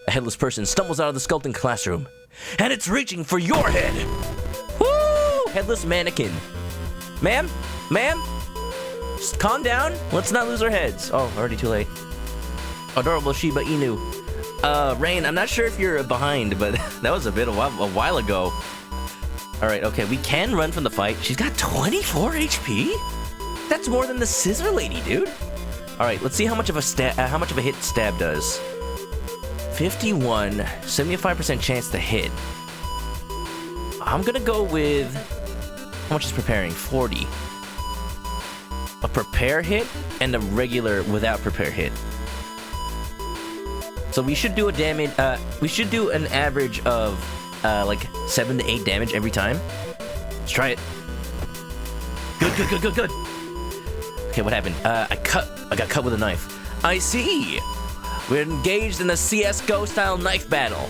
A headless person stumbles out of the sculpting classroom, and it's reaching for your head. Woo! Headless mannequin. Ma'am? Ma'am? Just calm down. Let's not lose our heads. Oh, already too late. Adorable Shiba Inu. Rain, I'm not sure if you're behind, but that was a while ago. Alright, okay, we can run from the fight. She's got 24 HP? That's more than the Scissor Lady, dude. Alright, let's see how much of a hit stab does. 51, 75% chance to hit. I'm gonna go with... How much is preparing? 40. A prepare hit and a regular without prepare hit. So we should do we should do an average of like 7 to 8 damage every time. Let's try it. Good. Okay, what happened? I got cut with a knife. I see. We're engaged in a CS:GO style knife battle.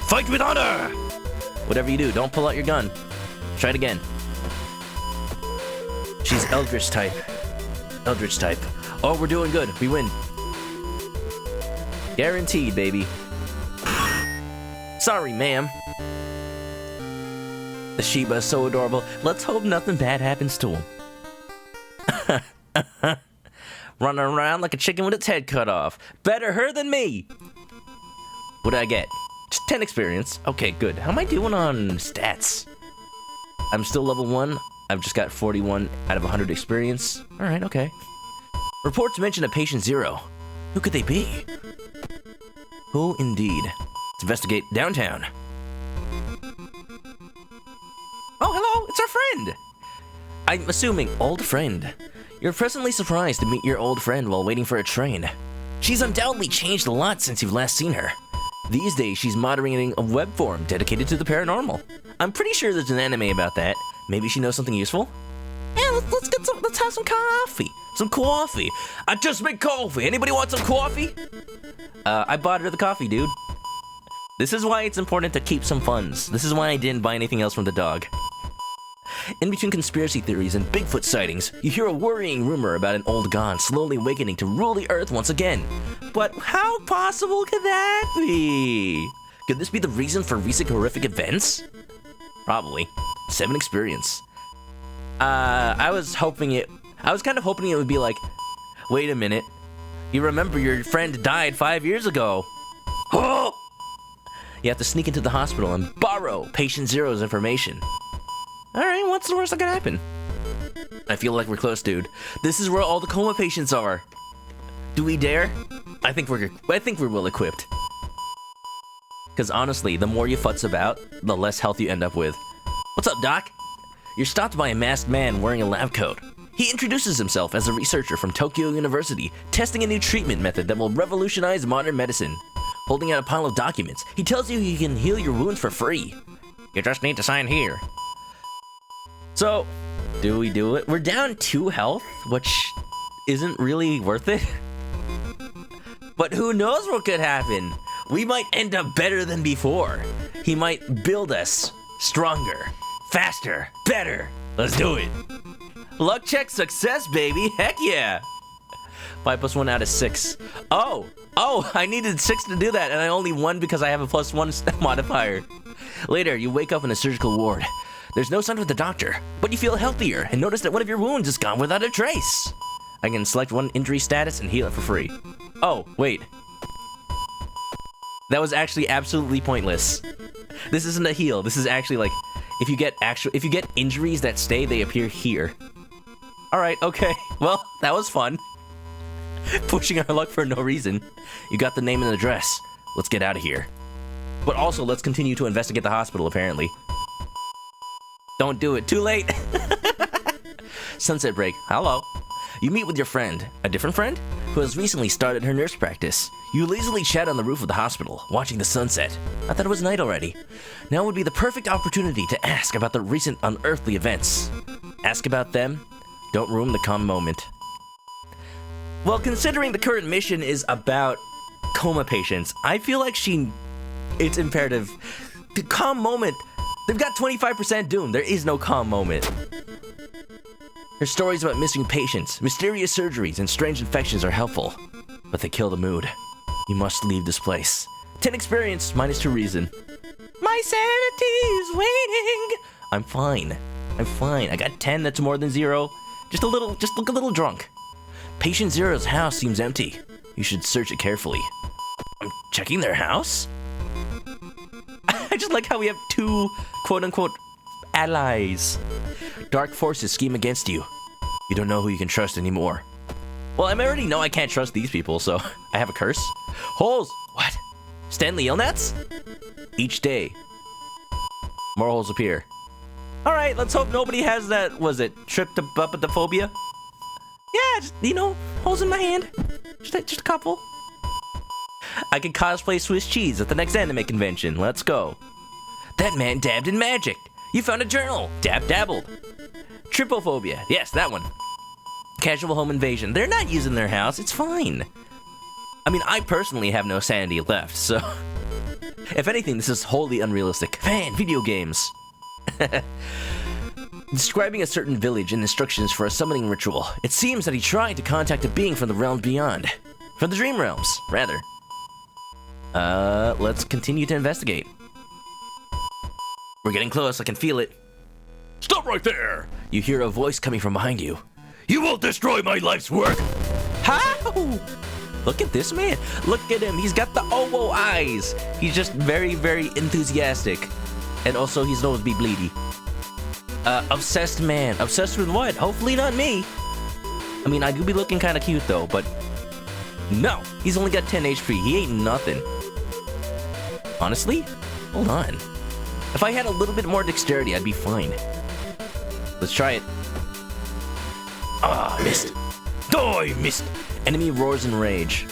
Fight with honor. Whatever you do, don't pull out your gun. Try it again. She's Eldritch type. Eldritch type. Oh, we're doing good. We win. Guaranteed, baby. Sorry, ma'am. The Shiba is so adorable. Let's hope nothing bad happens to him. Running around like a chicken with its head cut off. Better her than me. What did I get? 10 experience. Okay, good. How am I doing on stats? I'm still level 1. I've just got 41 out of 100 experience. Alright, okay. Reports mention a patient 0. Who could they be? Who indeed? Let's investigate downtown. Oh, hello! It's our friend! I'm assuming old friend. You're presently surprised to meet your old friend while waiting for a train. She's undoubtedly changed a lot since you've last seen her. These days, she's moderating a web forum dedicated to the paranormal. I'm pretty sure there's an anime about that. Maybe she knows something useful? Yeah, let's have some coffee. Some coffee. I just made coffee. Anybody want some coffee? I bought her the coffee, dude. This is why it's important to keep some funds. This is why I didn't buy anything else from the dog. In between conspiracy theories and Bigfoot sightings, you hear a worrying rumor about an old god slowly awakening to rule the earth once again. But how possible could that be? Could this be the reason for recent horrific events? Probably. 7 experience. I was kind of hoping it would be like, wait a minute. You remember your friend died 5 years ago. Oh! You have to sneak into the hospital and borrow patient 0's information. Alright, what's the worst that could happen? I feel like we're close, dude. This is where all the coma patients are. Do we dare? I think we're well equipped. Because honestly, the more you futz about, the less health you end up with. What's up, Doc? You're stopped by a masked man wearing a lab coat. He introduces himself as a researcher from Tokyo University, testing a new treatment method that will revolutionize modern medicine. Holding out a pile of documents, he tells you he can heal your wounds for free. You just need to sign here. So, do we do it? We're down 2 health, which isn't really worth it. But who knows what could happen? We might end up better than before. He might build us stronger, faster, better. Let's do it. Luck check success, baby. Heck yeah. 5 plus 1 out of 6. Oh, I needed 6 to do that, and I only won because I have a +1 modifier. Later, you wake up in a surgical ward. There's no sign of the doctor, but you feel healthier and notice that one of your wounds is gone without a trace. I can select one injury status and heal it for free. Oh, wait. That was actually absolutely pointless. This isn't a heal. This is actually like, if you get injuries that stay, they appear here. All right, okay. Well, that was fun. Pushing our luck for no reason. You got the name and address. Let's get out of here. But also, let's continue to investigate the hospital, apparently. Don't do it. Too late. Sunset break. Hello. You meet with your friend, a different friend, who has recently started her nurse practice. You lazily chat on the roof of the hospital, watching the sunset. I thought it was night already. Now would be the perfect opportunity to ask about the recent unearthly events. Ask about them. Don't ruin the calm moment. Well, considering the current mission is about coma patients, I feel like it's imperative. The calm moment, they've got 25% doom. There is no calm moment. Her stories about missing patients, mysterious surgeries, and strange infections are helpful, but they kill the mood. You must leave this place. 10 experience, -2 reason. My sanity is waning. I'm fine. I got 10, that's more than 0. Just look a little drunk. Patient 0's house seems empty. You should search it carefully. I'm checking their house? I just like how we have 2 quote-unquote allies. Dark forces scheme against you. You don't know who you can trust anymore. Well, I already know I can't trust these people, so I have a curse. Holes! What? Stanley Ilnats? Each day, more holes appear. Alright, let's hope nobody has that, was it tryptophobia? Yeah, just, holes in my hand. Just a couple. I can cosplay Swiss cheese at the next anime convention. Let's go. That man dabbed in magic. You found a journal. Dabbled. Trypophobia. Yes, that one. Casual home invasion. They're not using their house. It's fine. I mean, I personally have no sanity left, so... If anything, this is wholly unrealistic. Man, video games. Describing a certain village and instructions for a summoning ritual. It seems that he tried to contact a being from the realms beyond. From the dream realms, rather. Let's continue to investigate. We're getting close, I can feel it. Stop right there! You hear a voice coming from behind you. You won't destroy my life's work! How? Look at this man. Look at him. He's got the owo eyes. He's just very, very enthusiastic. And also, he's known to be bleedy. Obsessed man. Obsessed with what? Hopefully not me. I mean, I do be looking kind of cute, though, but... No! He's only got 10 HP. He ain't nothing. Honestly? Hold on. If I had a little bit more dexterity, I'd be fine. Let's try it. Ah, missed. Die, missed. Enemy roars in rage.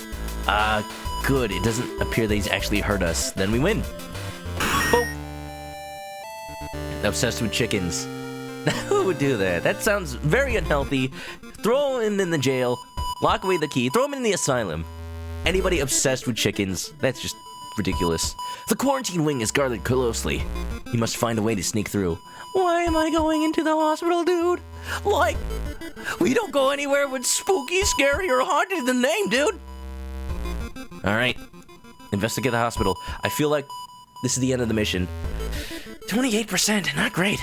Good. It doesn't appear that he's actually hurt us. Then we win. Boop. Obsessed with chickens. Who would do that? That sounds very unhealthy. Throw him in the jail. Lock away the key. Throw him in the asylum. Anybody obsessed with chickens? That's just ridiculous. The quarantine wing is guarded closely. You must find a way to sneak through. Why am I going into the hospital, dude? Like, we don't go anywhere with spooky, scary, or haunted in the name, dude. Alright. Investigate the hospital. I feel like this is the end of the mission. 28%, not great.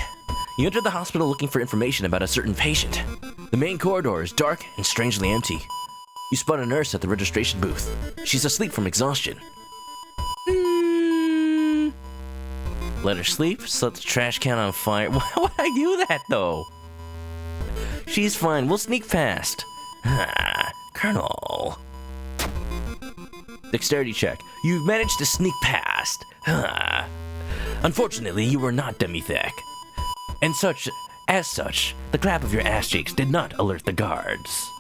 You enter the hospital looking for information about a certain patient. The main corridor is dark and strangely empty. You spot a nurse at the registration booth. She's asleep from exhaustion. Let her sleep, set the trash can on fire. Why would I do that, though? She's fine. We'll sneak past. Colonel. Dexterity check. You've managed to sneak past. Unfortunately, you were not Demithek. And as such, the grab of your ass cheeks did not alert the guards.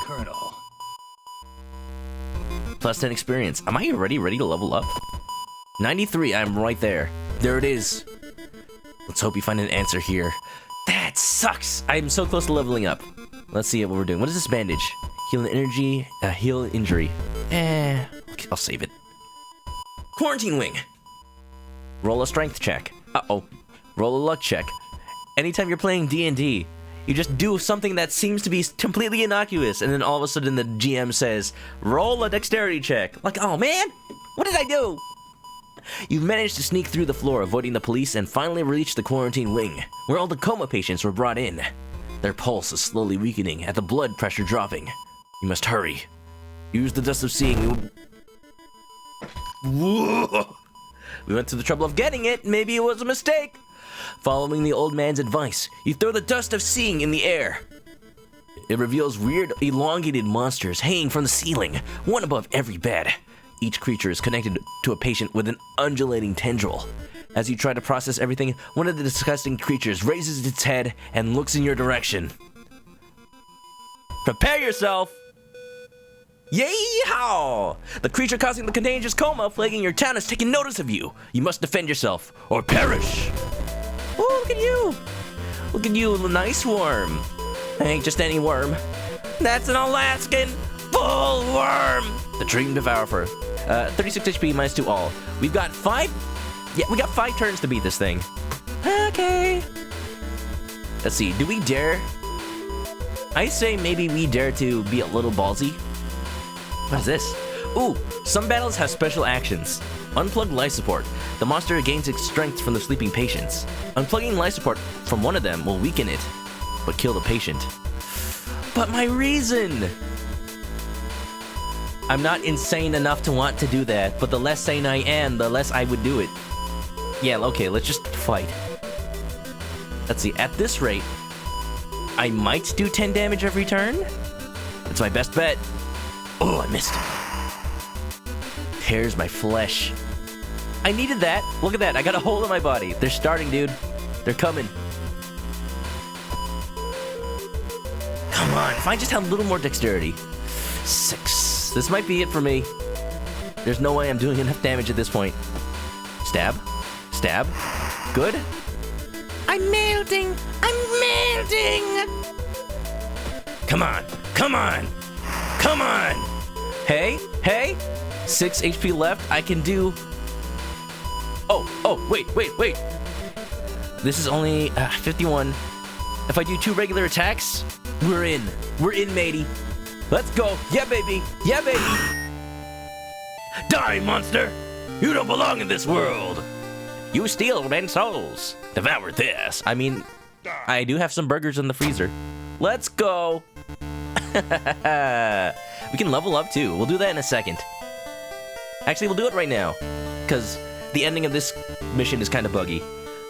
Colonel. Plus 10 experience. Am I already ready to level up? 93, I'm right there. There it is. Let's hope you find an answer here. That sucks! I'm so close to leveling up. Let's see what we're doing. What is this bandage? Heal an energy, heal injury. I'll save it. Quarantine wing. Roll a strength check. Uh-oh. Roll a luck check. Anytime you're playing D&D, you just do something that seems to be completely innocuous, and then all of a sudden the GM says, roll a dexterity check. Like, oh man, what did I do? You've managed to sneak through the floor, avoiding the police, and finally reached the quarantine wing, where all the coma patients were brought in. Their pulse is slowly weakening, and the blood pressure dropping. You must hurry. Use the dust of seeing. Whoa. We went to the trouble of getting it. Maybe it was a mistake. Following the old man's advice, you throw the dust of seeing in the air. It reveals weird, elongated monsters hanging from the ceiling, one above every bed. Each creature is connected to a patient with an undulating tendril. As you try to process everything, one of the disgusting creatures raises its head and looks in your direction. Prepare yourself! Yeehaw! The creature causing the contagious coma plaguing your town is taking notice of you. You must defend yourself, or perish! Oh, look at you! Look at you, the nice worm. I ain't just any worm. That's an Alaskan bull worm! The Dream Devourer. 36 HP minus 2 all. We've got 5... Yeah, we got 5 turns to beat this thing. Okay. Let's see, do we dare? I say maybe we dare to be a little ballsy. What is this? Ooh, some battles have special actions. Unplug life support. The monster gains its strength from the sleeping patients. Unplugging life support from one of them will weaken it, but kill the patient. But my reason! I'm not insane enough to want to do that, but the less sane I am, the less I would do it. Yeah, okay, let's just fight. Let's see, at this rate, I might do 10 damage every turn? That's my best bet. Oh, I missed. Tears my flesh. I needed that. Look at that, I got a hole in my body. They're starting, dude. They're coming. Come on, if I just had a little more dexterity. 6. This might be it for me. There's no way I'm doing enough damage at this point. Stab. Stab. Good. I'm melting. I'm melting. Come on. Come on. Come on. Hey. Hey. 6 HP left. I can do... Oh, wait. This is only 51. If I do 2 regular attacks, we're in. We're in, matey. Let's go. Yeah, baby. Yeah, baby. Die, monster! You don't belong in this world! You steal men's souls. Devour this. I mean, I do have some burgers in the freezer. Let's go. We can level up too. We'll do that in a second. Actually, we'll do it right now, because the ending of this mission is kind of buggy.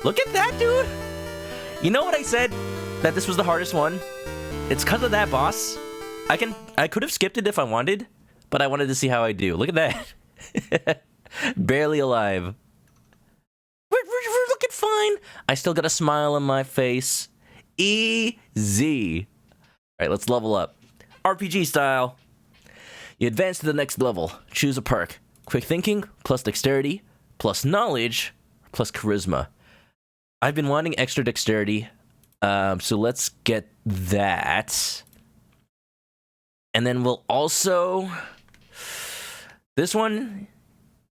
Look at that, dude! You know what I said? That this was the hardest one? It's because of that boss. I could have skipped it if I wanted, but I wanted to see how I do. Look at that. Barely alive. We're looking fine. I still got a smile on my face. Easy. Alright, let's level up. RPG style. You advance to the next level. Choose a perk. Quick thinking, plus dexterity, plus knowledge, plus charisma. I've been wanting extra dexterity, so let's get that. And then we'll also... This one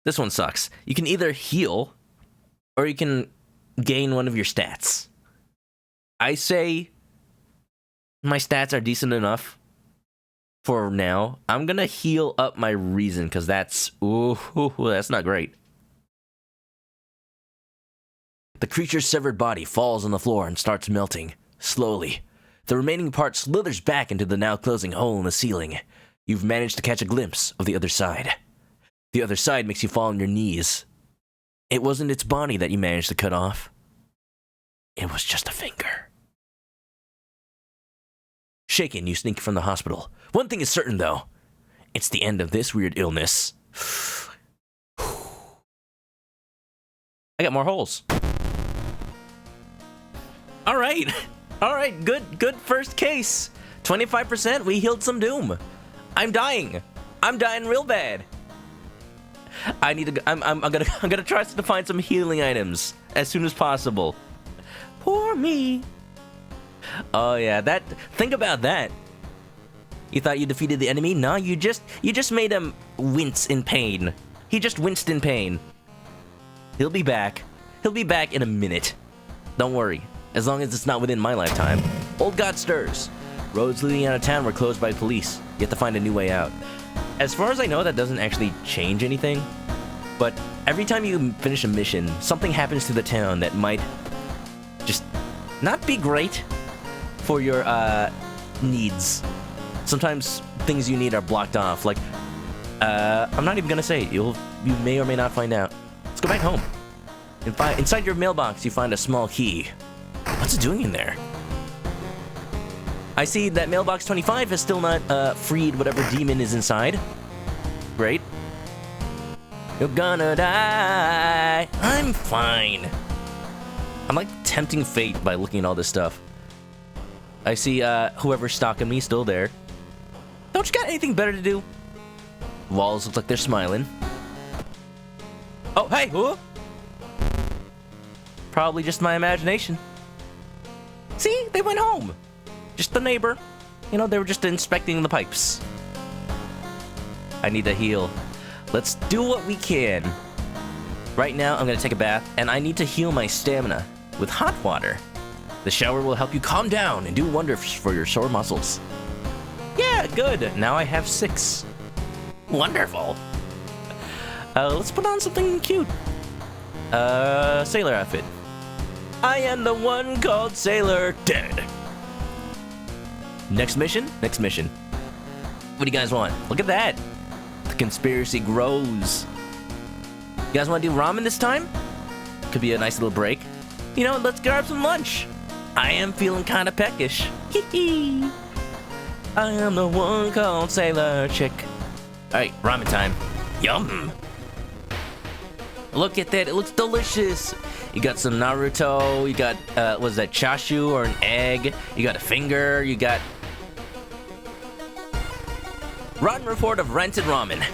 sucks. You can either heal, or you can gain one of your stats. I say my stats are decent enough for now. I'm gonna heal up my reason, because that's not great. The creature's severed body falls on the floor and starts melting, slowly. The remaining part slithers back into the now closing hole in the ceiling. You've managed to catch a glimpse of the other side. The other side makes you fall on your knees. It wasn't its body that you managed to cut off. It was just a finger. Shaken, you sneak from the hospital. One thing is certain, though. It's the end of this weird illness. I got more holes. All right, good first case. 25%, we healed some doom. I'm dying real bad. I need to, I'm gonna try to find some healing items as soon as possible. Poor me. Oh yeah, think about that. You thought you defeated the enemy? No, you just made him wince in pain. He just winced in pain. He'll be back. He'll be back in a minute. Don't worry, as long as it's not within my lifetime. Old God stirs. Roads leading out of town were closed by police. You have to find a new way out. As far as I know, that doesn't actually change anything. But every time you finish a mission, something happens to the town that might just not be great for your needs. Sometimes things you need are blocked off. Like, I'm not even gonna say it. You may or may not find out. Let's go back home. Inside your mailbox, you find a small key. What's it doing in there? I see that mailbox 25 has still not freed whatever demon is inside. Great. You're gonna die. I'm fine. I'm like tempting fate by looking at all this stuff. I see whoever's stalking me still there. Don't you got anything better to do? Walls look like they're smiling. Oh, hey, who? Probably just my imagination. See, they went home. Just the neighbor. You know, they were just inspecting the pipes. I need to heal. Let's do what we can. Right now, I'm gonna take a bath, and I need to heal my stamina with hot water. The shower will help you calm down and do wonders for your sore muscles. Yeah, good. Now I have 6. Wonderful. Let's put on something cute. Sailor outfit. I am the one called Sailor Dead. Next mission? Next mission. What do you guys want? Look at that. The conspiracy grows. You guys want to do ramen this time? Could be a nice little break. You know, let's grab some lunch. I am feeling kind of peckish. Hee hee. I am the one called Sailor Chick. Alright, ramen time. Yum. Look at that, it looks delicious. You got some Naruto, you got, was that chashu or an egg? You got a finger, you got... Rotten report of rented ramen.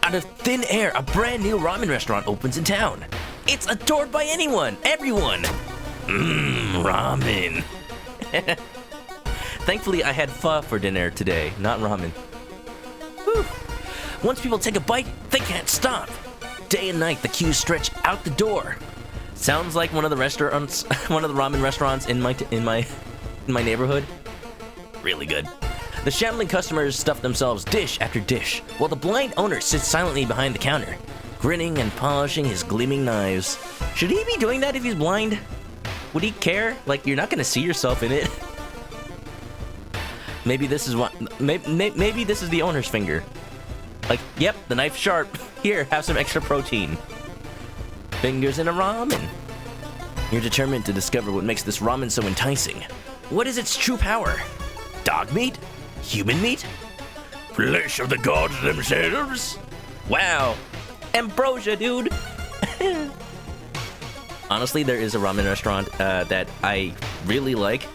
Out of thin air, a brand new ramen restaurant opens in town. It's adored by anyone, everyone. Ramen. Thankfully, I had pho for dinner today, not ramen. Whew. Once people take a bite, they can't stop. Day and night, the queues stretch out the door. Sounds like one of the restaurants, one of the ramen restaurants in my neighborhood. Really good. The shambling customers stuff themselves dish after dish, while the blind owner sits silently behind the counter, grinning and polishing his gleaming knives. Should he be doing that if he's blind? would he care? Like, you're not gonna see yourself in it. Maybe this is what. Maybe this is the owner's finger. Like, yep, the knife's sharp. Here, have some extra protein. Fingers in a ramen. You're determined to discover what makes this ramen so enticing. What is its true power? Dog meat? Human meat? Flesh of the gods themselves? Wow. Ambrosia, dude. Honestly, there is a ramen restaurant that I really like.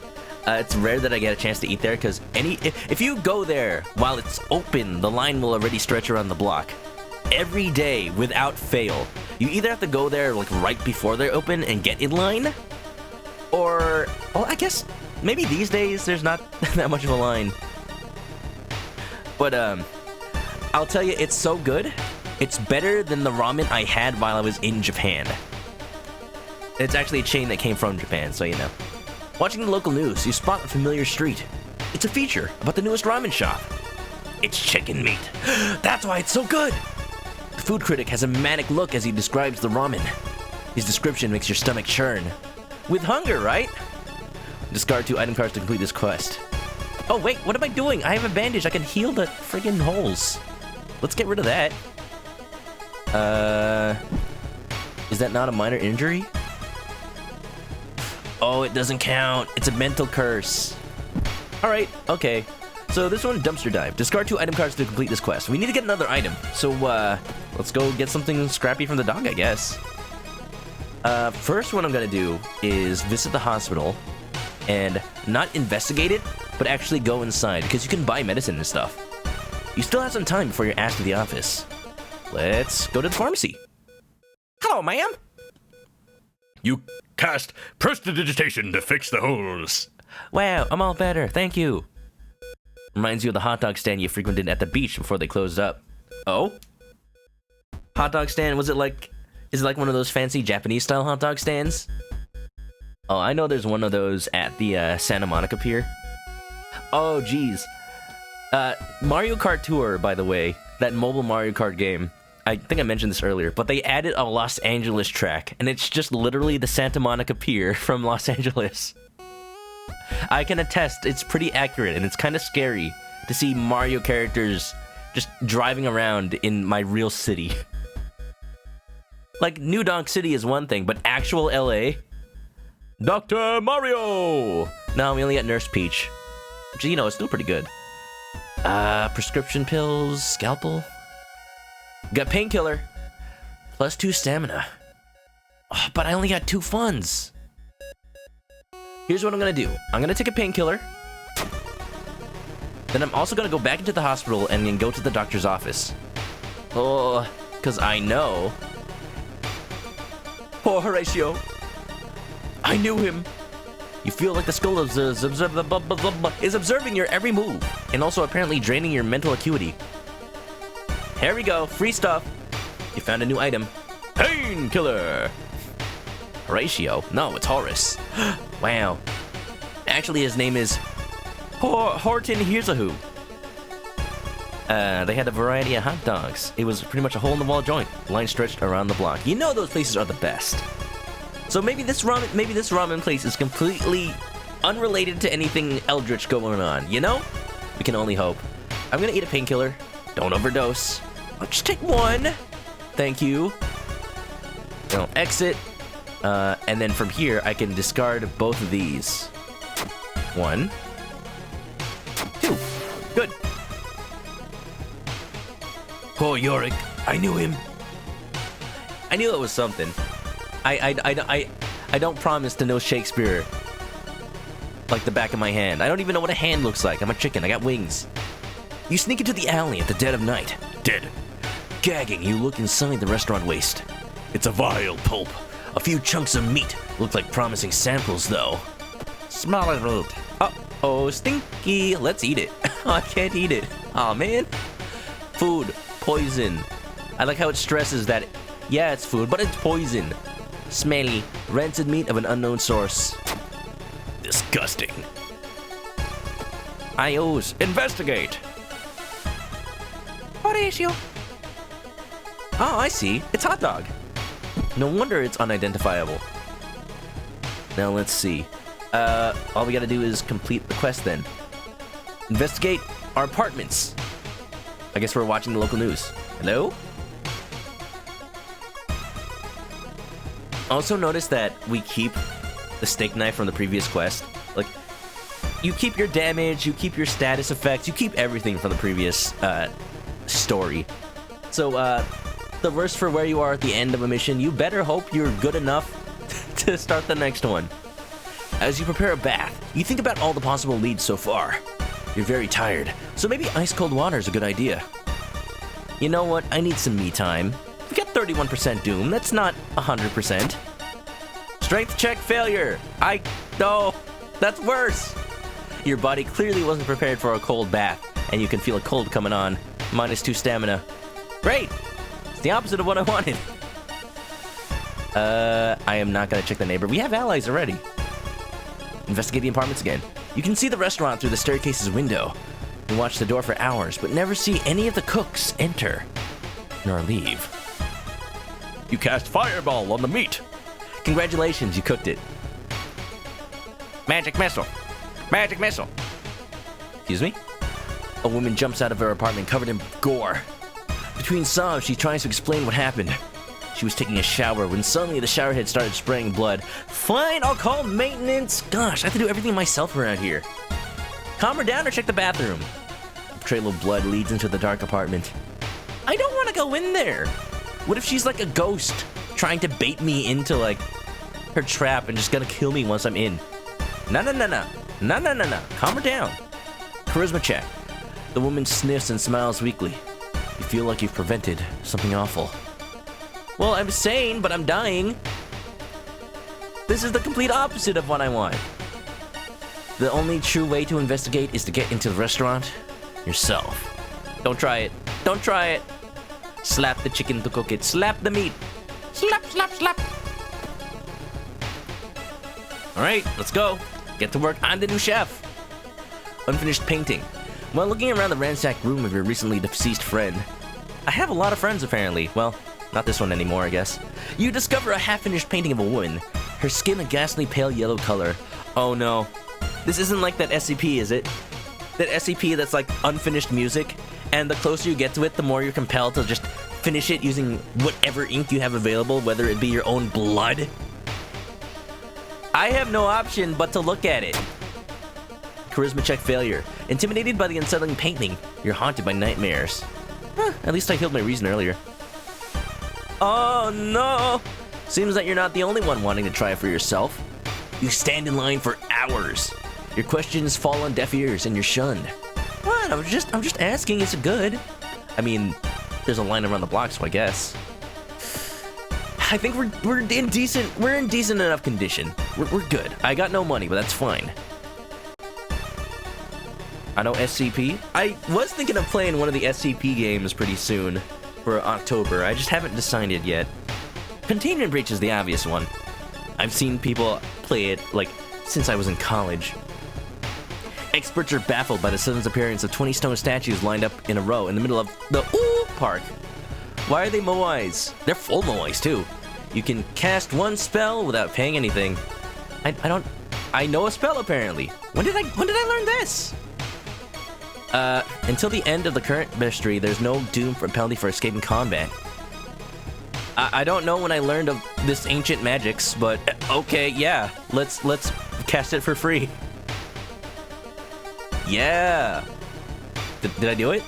It's rare that I get a chance to eat there because if you go there while it's open, the line will already stretch around the block. Every day, without fail. You either have to go there like right before they're open and get in line, or, well, I guess maybe these days there's not that much of a line. But I'll tell you, it's so good. It's better than the ramen I had while I was in Japan. It's actually a chain that came from Japan, so you know. Watching the local news, you spot a familiar street. It's a feature about the newest ramen shop. It's chicken meat. That's why it's so good. The food critic has a manic look as he describes the ramen. His description makes your stomach churn. With hunger, right? Discard 2 item cards to complete this quest. Oh wait, what am I doing? I have a bandage. I can heal the friggin' holes. Let's get rid of that. Is that not a minor injury? Oh, it doesn't count. It's a mental curse. Alright, okay. So this one, dumpster dive. Discard 2 item cards to complete this quest. We need to get another item. So, let's go get something scrappy from the dog, I guess. First what I'm gonna do is visit the hospital and not investigate it, but actually go inside, because you can buy medicine and stuff. You still have some time before you're asked to the office. Let's go to the pharmacy. Hello, ma'am. You cast prestidigitation to fix the holes. Wow, I'm all better, thank you. Reminds you of the hot dog stand you frequented at the beach before they closed up. Oh? Hot dog stand, is it like one of those fancy Japanese style hot dog stands? Oh, I know there's one of those at the Santa Monica Pier. Oh, geez. Mario Kart Tour, by the way, that mobile Mario Kart game. I think I mentioned this earlier, but they added a Los Angeles track, and it's just literally the Santa Monica Pier from Los Angeles. I can attest, it's pretty accurate, and it's kind of scary to see Mario characters just driving around in my real city. Like, New Donk City is one thing, but actual LA? Dr. Mario! No, we only got Nurse Peach. Which, you know, it's still pretty good. Prescription pills, scalpel. Got painkiller. Plus 2 stamina. Oh, but I only got 2 funds. Here's what I'm gonna do. I'm gonna take a painkiller. Then I'm also gonna go back into the hospital and then go to the doctor's office. Oh, because I know. Oh, Horatio. I knew him. You feel like the skull is observing your every move, and also apparently draining your mental acuity. Here we go, free stuff. You found a new item. Painkiller. Horatio? No, it's Horace. Wow. Actually, his name is Horton Here's-a-Who. They had a variety of hot dogs. It was pretty much a hole-in-the-wall joint. Line stretched around the block. You know those places are the best. So maybe this ramen place is completely unrelated to anything eldritch going on, you know? We can only hope. I'm gonna eat a painkiller. Don't overdose. I'll just take 1. Thank you. I'll exit. And then from here, I can discard both of these. 1. 2. Good. Poor Yorick. I knew him. I knew it was something. I don't promise to know Shakespeare like the back of my hand. I don't even know what a hand looks like. I'm a chicken. I got wings. You sneak into the alley at the dead of night. Dead. Gagging, you look inside the restaurant waste. It's a vile pulp. A few chunks of meat look like promising samples, though. Smell it, root. Uh-oh, stinky. Let's eat it. I can't eat it. Aw, man. Food. Poison. I like how it stresses that, yeah, it's food, but it's poison. Smelly. Rancid meat of an unknown source. Disgusting. IOs. Investigate. Horatio. Oh, I see. It's hot dog. No wonder it's unidentifiable. Now let's see. All we gotta do is complete the quest then. Investigate our apartments. I guess we're watching the local news. Hello? Also notice that we keep the steak knife from the previous quest. Like, you keep your damage, you keep your status effects, you keep everything from the previous story. So, the verse for where you are at the end of a mission, you better hope you're good enough to start the next one. As you prepare a bath, you think about all the possible leads so far. You're very tired, so maybe ice-cold water is a good idea. You know what? I need some me time. We got 31% Doom. That's not 100%. Strength check failure. No, that's worse. Your body clearly wasn't prepared for a cold bath, and you can feel a cold coming on. -2 stamina. Great. It's the opposite of what I wanted. I am not gonna check the neighbor. We have allies already. Investigate the apartments again. You can see the restaurant through the staircase's window. You watch the door for hours, but never see any of the cooks enter nor leave. You cast fireball on the meat. Congratulations, you cooked it. Magic missile. Magic missile. Excuse me? A woman jumps out of her apartment covered in gore. Between sobs, she tries to explain what happened. She was taking a shower when suddenly the shower head started spraying blood. Fine, I'll call maintenance. Gosh, I have to do everything myself around here. Calm her down or check the bathroom. A trail of blood leads into the dark apartment. I don't want to go in there. What if she's like a ghost trying to bait me into like her trap and just gonna kill me once I'm in? No. Calm her down. Charisma check. The woman sniffs and smiles weakly. You feel like you've prevented something awful. Well, I'm sane, but I'm dying. This is the complete opposite of what I want. The only true way to investigate is to get into the restaurant yourself. Don't try it. Don't try it. Slap the chicken to cook it. Slap the meat. Slap, slap, slap. All right, let's go. Get to work. I'm the new chef. Unfinished painting. While looking around the ransacked room of your recently deceased friend, I have a lot of friends apparently. Well, not this one anymore, I guess. You discover a half-finished painting of a woman. Her skin a ghastly pale yellow color. Oh no. This isn't like that SCP, is it? That SCP that's like unfinished music, and the closer you get to it, the more you're compelled to just finish it using whatever ink you have available, whether it be your own blood. I have no option but to look at it. Charisma check failure. Intimidated by the unsettling painting, you're haunted by nightmares. At least I healed my reason earlier. Oh no! Seems that you're not the only one wanting to try it for yourself. You stand in line for hours. Your questions fall on deaf ears and you're shunned. What? I'm just asking, is it good? I mean, there's a line around the block, so I guess. I think we're in decent enough condition. We're good. I got no money, but that's fine. I know SCP. I was thinking of playing one of the SCP games pretty soon for October. I just haven't decided yet. Containment Breach is the obvious one. I've seen people play it, like, since I was in college. Experts are baffled by the sudden appearance of 20 stone statues lined up in a row in the middle of the park. Why are they moais? They're full moais, too. You can cast one spell without paying anything. I know a spell, apparently. When did I learn this? Until the end of the current mystery, there's no doom for penalty for escaping combat. I don't know when I learned of this ancient magics, but okay, yeah. Let's cast it for free. Yeah. Did I do it?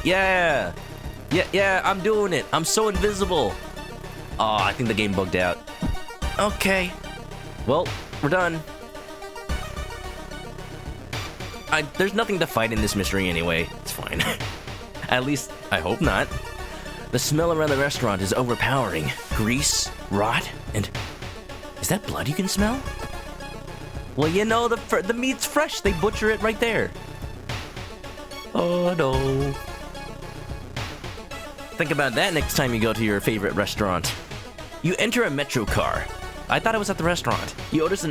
Yeah. Yeah, I'm doing it. I'm so invisible. Oh, I think the game bugged out. Okay. Well, we're done. There's nothing to fight in this mystery anyway. It's fine. At least, I hope not. The smell around the restaurant is overpowering. Grease, rot, and... Is that blood you can smell? Well, you know, the meat's fresh. They butcher it right there. Oh, no. Think about that next time you go to your favorite restaurant. You enter a metro car. I thought I was at the restaurant. You notice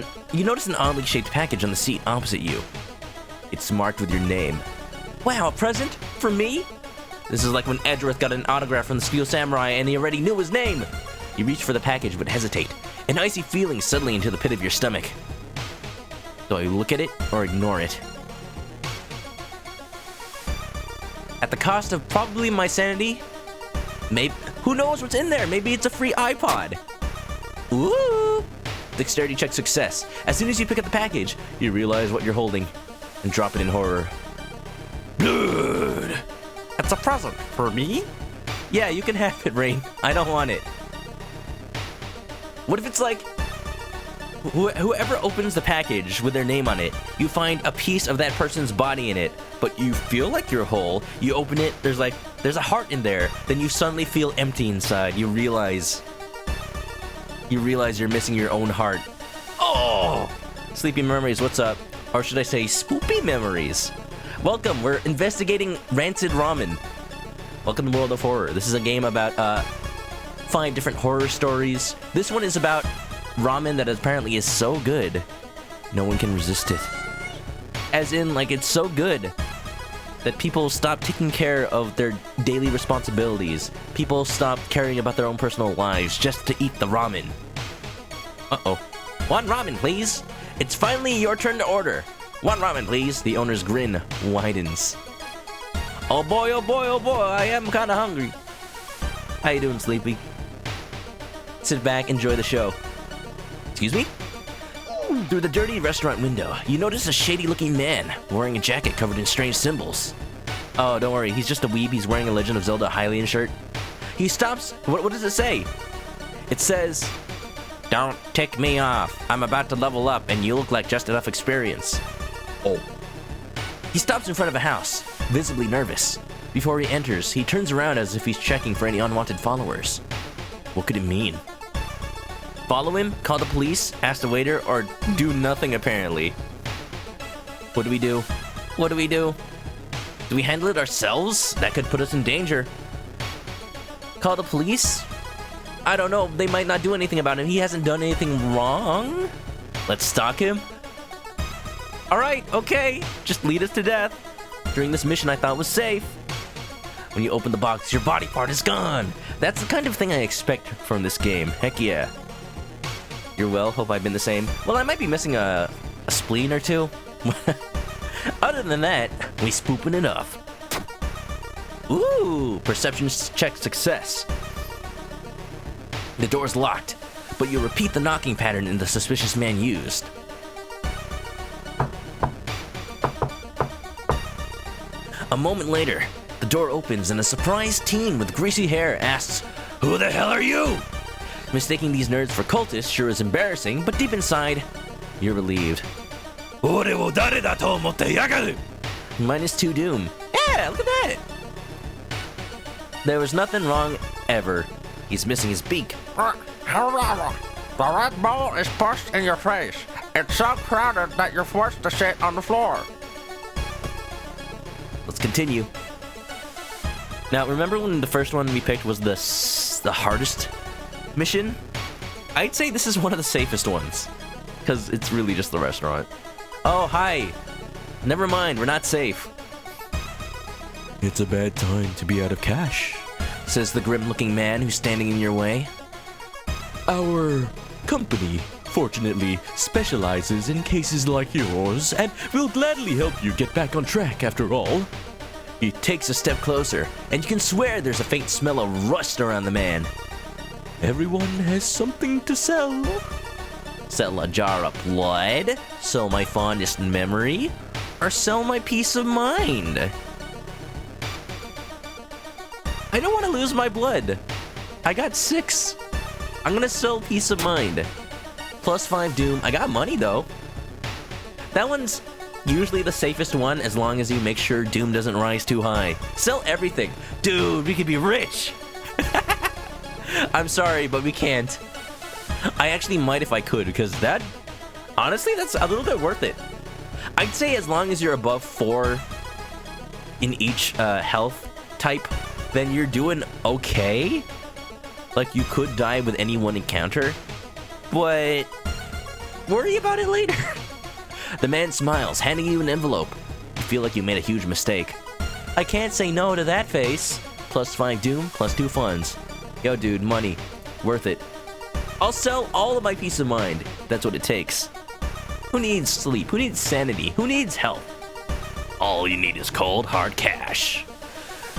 an oddly shaped package on the seat opposite you. It's marked with your name. Wow, a present? For me? This is like when Edgeworth got an autograph from the Steel Samurai and he already knew his name. You reach for the package but hesitate. An icy feeling settling into the pit of your stomach. Do I look at it or ignore it? At the cost of probably my sanity? Maybe. Who knows what's in there? Maybe it's a free iPod. Ooh! Dexterity check success. As soon as you pick up the package, you realize what you're holding and drop it in horror. Blood! That's a present for me? Yeah, you can have it, Rain. I don't want it. What if it's like whoever opens the package with their name on it, you find a piece of that person's body in it, but you feel like you're whole. You open it, there's a heart in there. Then you suddenly feel empty inside. You realize you're missing your own heart. Oh! Sleepy Memories, what's up? Or should I say Spoopy Memories? Welcome, we're investigating Rancid Ramen. Welcome to the World of Horror. This is a game about 5 different horror stories. This one is about ramen that apparently is so good, no one can resist it. As in, like, it's so good that people stop taking care of their daily responsibilities. People stop caring about their own personal lives just to eat the ramen. Uh-oh. One ramen, please. It's finally your turn to order. One ramen, please. The owner's grin widens. Oh boy, oh boy, oh boy, I am kinda hungry. How you doing, Sleepy? Sit back, enjoy the show. Excuse me? Through the dirty restaurant window, you notice a shady-looking man wearing a jacket covered in strange symbols. Oh, don't worry, he's just a weeb. He's wearing a Legend of Zelda Hylian shirt. He stops. What does it say? It says, "Don't tick me off. I'm about to level up, and you look like just enough experience." Oh. He stops in front of a house, visibly nervous. Before he enters, he turns around as if he's checking for any unwanted followers. What could it mean? Follow him, call the police, ask the waiter, or do nothing apparently. What do we do? What do we do? Do we handle it ourselves? That could put us in danger. Call the police? I don't know, they might not do anything about him. He hasn't done anything wrong. Let's stalk him. Alright, okay, just lead us to death. During this mission I thought was safe. When you open the box, your body part is gone. That's the kind of thing I expect from this game. Heck yeah. You're well, hope I've been the same. Well, I might be missing a spleen or two. Other than that, we spooping enough. Ooh, perception check success. The door's locked, but you repeat the knocking pattern the suspicious man used. A moment later, the door opens and a surprised teen with greasy hair asks, "Who the hell are you?" Mistaking these nerds for cultists sure is embarrassing, but deep inside, you're relieved. -2 doom. Yeah, look at that! There was nothing wrong ever. He's missing his beak. The Red Bull is pushed in your face. It's so crowded that you're forced to sit on the floor. Let's continue. Now, remember when the first one we picked was the hardest mission? I'd say this is one of the safest ones, because it's really just the restaurant. Oh, hi. Never mind, we're not safe. It's a bad time to be out of cash, says the grim-looking man who's standing in your way. Our company, fortunately, specializes in cases like yours, and will gladly help you get back on track after all. He takes a step closer, and you can swear there's a faint smell of rust around the man. Everyone has something to sell. Sell a jar of blood, sell my fondest memory, or sell my peace of mind. I don't want to lose my blood. I got 6. I'm gonna sell peace of mind. +5 doom. I got money though. That one's usually the safest one as long as you make sure doom doesn't rise too high. Sell everything. Dude, we could be rich. I'm sorry, but we can't. I actually might if I could, because that... honestly, that's a little bit worth it. I'd say as long as you're above 4 in each health type, then you're doing okay. Like, you could die with any one encounter, but worry about it later. The man smiles, handing you an envelope. You feel like you made a huge mistake. I can't say no to that face. +5 doom, +2 funds. Yo, dude, money. Worth it. I'll sell all of my peace of mind. That's what it takes. Who needs sleep? Who needs sanity? Who needs health? All you need is cold, hard cash.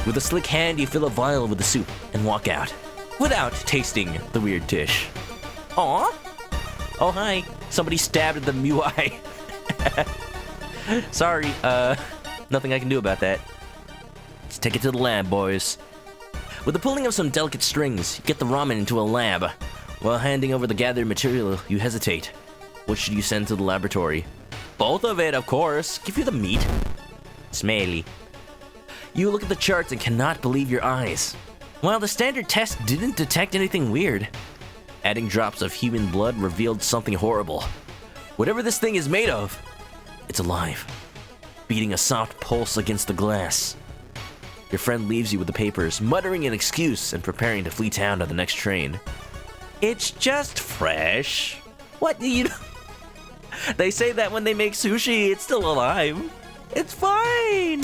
With a slick hand, you fill a vial with the soup and walk out, without tasting the weird dish. Aw? Oh, hi. Somebody stabbed the MUI. Sorry, nothing I can do about that. Let's take it to the lab, boys. With the pulling of some delicate strings, you get the ramen into a lab. While handing over the gathered material, you hesitate. What should you send to the laboratory? Both of it, of course. Give you the meat. Smelly. You look at the charts and cannot believe your eyes. While the standard test didn't detect anything weird, adding drops of human blood revealed something horrible. Whatever this thing is made of, it's alive, beating a soft pulse against the glass. Your friend leaves you with the papers, muttering an excuse and preparing to flee town on the next train. It's just fresh. What do you... They say that when they make sushi, it's still alive. It's fine.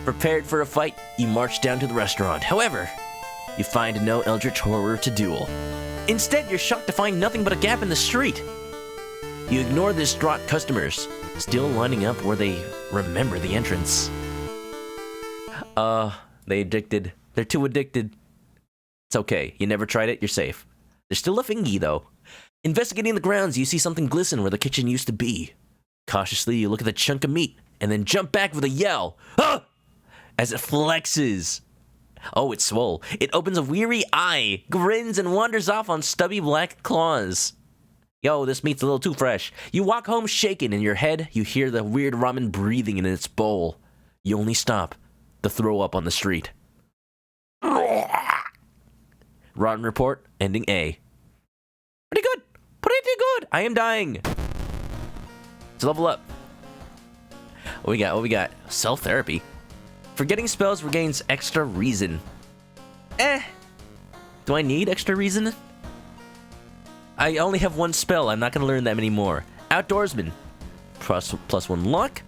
Prepared for a fight, you march down to the restaurant. However, you find no eldritch horror to duel. Instead, you're shocked to find nothing but a gap in the street. You ignore the distraught customers, still lining up where they remember the entrance. They addicted. They're too addicted. It's okay. You never tried it, you're safe. There's still a thingy, though. Investigating the grounds, you see something glisten where the kitchen used to be. Cautiously, you look at the chunk of meat, and then jump back with a yell. Ah! As it flexes. Oh, it's swole. It opens a weary eye, grins, and wanders off on stubby black claws. Yo, this meat's a little too fresh. You walk home shaken. In your head, you hear the weird ramen breathing in its bowl. You only stop to throw up on the street. Rotten report, ending A. Pretty good. Pretty good. I am dying. Let's level up. What we got? What we got? Self-therapy. Forgetting spells regains extra reason. Do I need extra reason? I only have one spell. I'm not going to learn that many more. Outdoorsman. Plus one luck.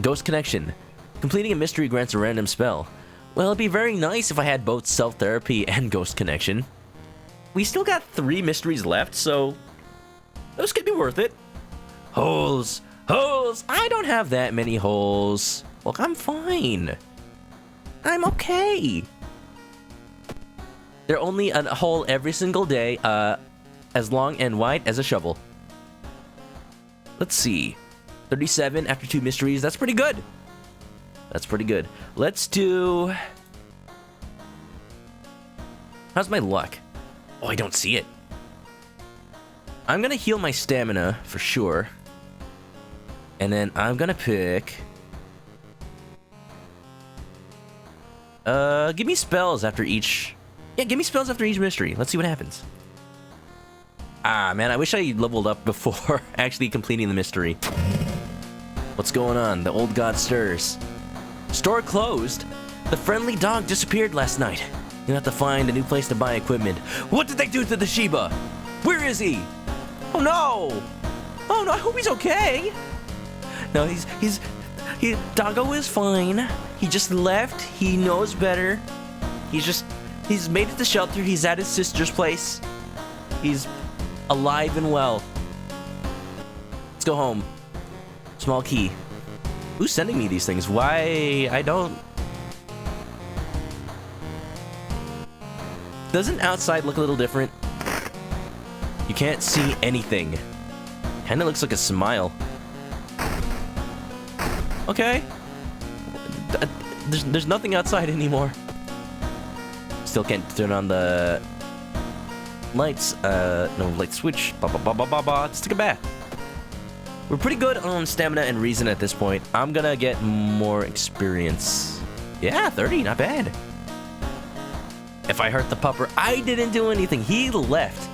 Ghost Connection. Completing a mystery grants a random spell. Well, it'd be very nice if I had both self-therapy and Ghost Connection. We still got 3 mysteries left, so those could be worth it. Holes. Holes. I don't have that many holes. Look, I'm fine. I'm okay. They're only a hole every single day, as long and wide as a shovel. Let's see. 37 after 2 mysteries. That's pretty good. That's pretty good. Let's do... How's my luck? Oh, I don't see it. I'm gonna heal my stamina for sure. And then I'm gonna pick... give me spells after each... Yeah, give me spells after each mystery. Let's see what happens. Ah, man, I wish I leveled up before actually completing the mystery. What's going on? The old god stirs. Store closed. The friendly dog disappeared last night. You'll have to find a new place to buy equipment. What did they do to the Shiba? Where is he? Oh no! Oh no, I hope he's okay. No, Doggo is fine. He just left. He knows better. He's made it to the shelter. He's at his sister's place. He's alive and well. Let's go home. Small key. Who's sending me these things? Why? I don't... Doesn't outside look a little different? You can't see anything. Kinda looks like a smile. Okay. There's nothing outside anymore. Still can't turn on the lights. No light switch. Let's take a bath. We're pretty good on stamina and reason at this point. I'm gonna get more experience. Yeah, 30, not bad. If I hurt the pupper, I didn't do anything. He left.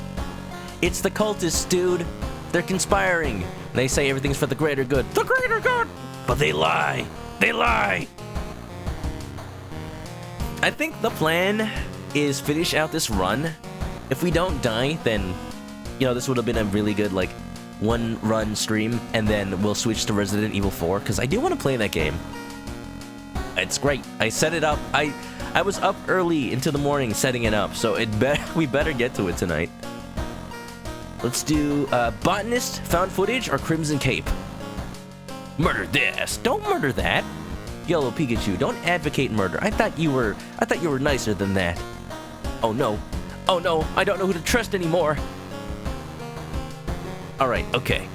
It's the cultists, dude. They're conspiring. They say everything's for the greater good. The greater good! But they lie. They lie. I think the plan is finish out this run. If we don't die, then, you know, this would have been a really good, like, one run stream, and then we'll switch to Resident Evil 4, because I do want to play that game. It's great. I set it up. I was up early into the morning setting it up, so we better get to it tonight. Let's do Botanist, Found Footage, or Crimson Cape. Murder this. Don't murder that. Yellow Pikachu, don't advocate murder. I thought you were nicer than that. Oh no. Oh no, I don't know who to trust anymore. Alright, okay.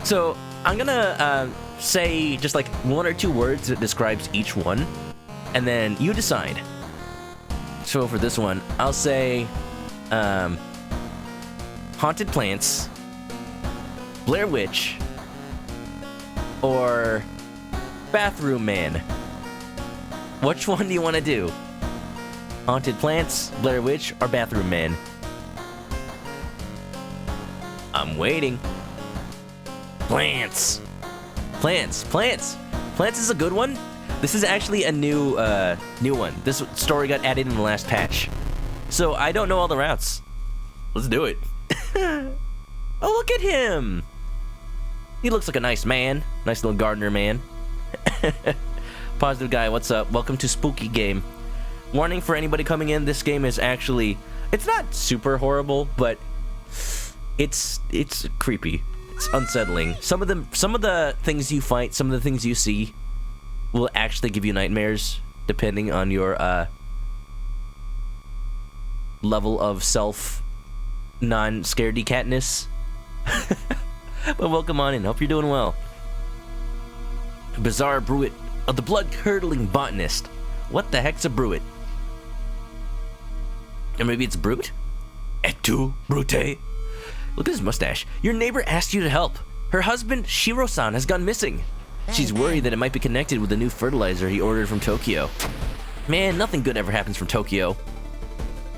So, I'm gonna say just like 1 or 2 words that describes each one, and then you decide. So for this one, I'll say Haunted Plants, Blair Witch, or Bathroom Man. Which one do you want to do? Haunted Plants, Blair Witch, or Bathroom Man? I'm waiting. Plants. Plants is a good one. This is actually a new one. This story got added in the last patch. So I don't know all the routes. Let's do it. Oh, look at him. He looks like a nice man. Nice little gardener man. Positive guy, what's up? Welcome to Spooky Game. Warning for anybody coming in, this game is actually... It's not super horrible, but it's creepy. It's unsettling. Some of the things you fight, some of the things you see will actually give you nightmares, depending on your level of non-scaredy-catness. But welcome on in. Hope you're doing well. Bizarre Bruit of the blood-curdling botanist. What the heck's a Bruit? Or maybe it's Brute? Et tu, Brute? Look at his mustache. Your neighbor asked you to help. Her husband, Shiro-san, has gone missing. She's worried that it might be connected with the new fertilizer he ordered from Tokyo. Man, nothing good ever happens from Tokyo.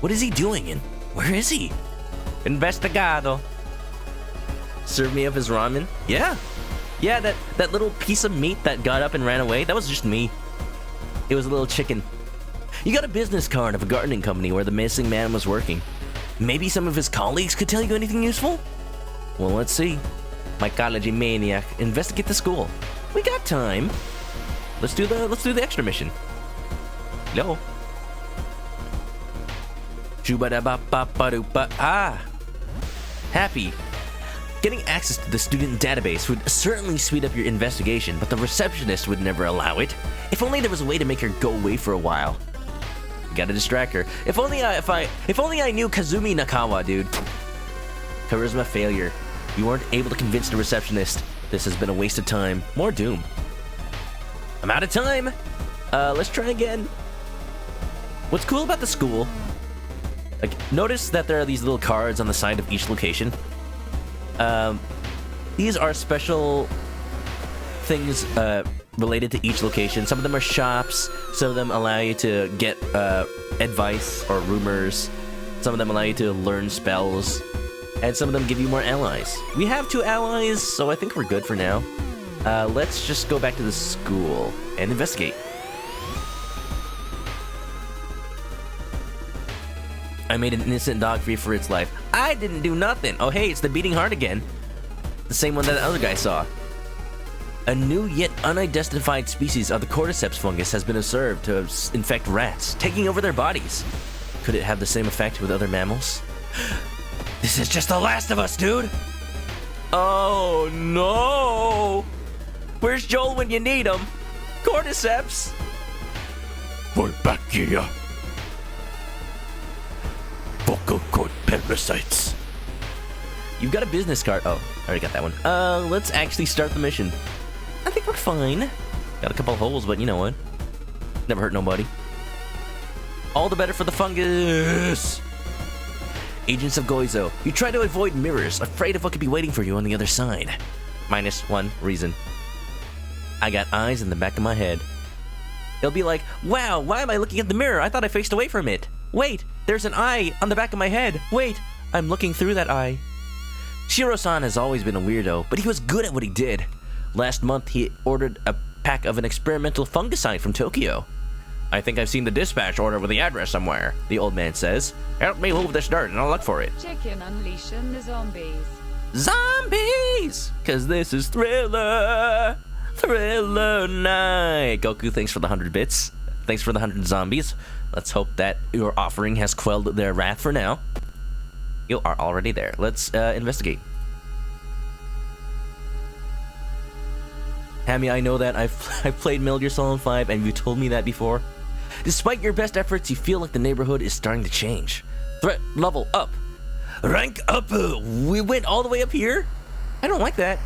What is he doing and where is he? Investigado. Serve me up his ramen? Yeah. Yeah, that little piece of meat that got up and ran away, that was just me. It was a little chicken. You got a business card of a gardening company where the missing man was working. Maybe some of his colleagues could tell you anything useful? Well, let's see. Mycology maniac, investigate the school. We got time. Let's do the extra mission. Hello. Ah. Happy. Getting access to the student database would certainly speed up your investigation, but the receptionist would never allow it. If only there was a way to make her go away for a while. Gotta distract her. If only I knew Kazumi Nakawa, dude. Charisma failure. You weren't able to convince the receptionist. This has been a waste of time. More doom. I'm out of time. Let's try again. What's cool about the school? Like, notice that there are these little cards on the side of each location. These are special things related to each location. Some of them are shops. Some of them allow you to get advice or rumors. Some of them allow you to learn spells. And some of them give you more allies. We have 2 allies, so I think we're good for now. Let's just go back to the school and investigate. I made an innocent dog free for its life. I didn't do nothing. Oh, hey, it's the beating heart again. The same one that the other guy saw. A new yet unidentified species of the cordyceps fungus has been observed to infect rats, taking over their bodies. Could it have the same effect with other mammals? This is just the last of us, dude! Oh, no! Where's Joel when you need him? Cordyceps! For back here. Vocal cord parasites. You've got a business card. Oh, I already got that one. Let's actually start the mission. I think we're fine. Got a couple of holes, but you know what? Never hurt nobody. All the better for the fungus. Agents of Goizo. You try to avoid mirrors, afraid of what could be waiting for you on the other side. -1 reason. I got eyes in the back of my head. It'll be like, wow, why am I looking at the mirror? I thought I faced away from it. Wait, there's an eye on the back of my head. Wait, I'm looking through that eye. Shiro-san has always been a weirdo, but he was good at what he did. Last month, he ordered a pack of an experimental fungicide from Tokyo. I think I've seen the dispatch order with the address somewhere, the old man says. Help me move this dirt and I'll look for it. Chicken unleashing the zombies. Zombies! Cause this is Thriller! Thriller Night! Goku, thanks for the 100 bits. Thanks for the 100 zombies. Let's hope that your offering has quelled their wrath for now. You are already there. Let's investigate. Hammy, I know that I've played Metal Gear Solid 5, and you told me that before. Despite your best efforts, you feel like the neighborhood is starting to change. Threat level up. Rank up. We went all the way up here? I don't like that.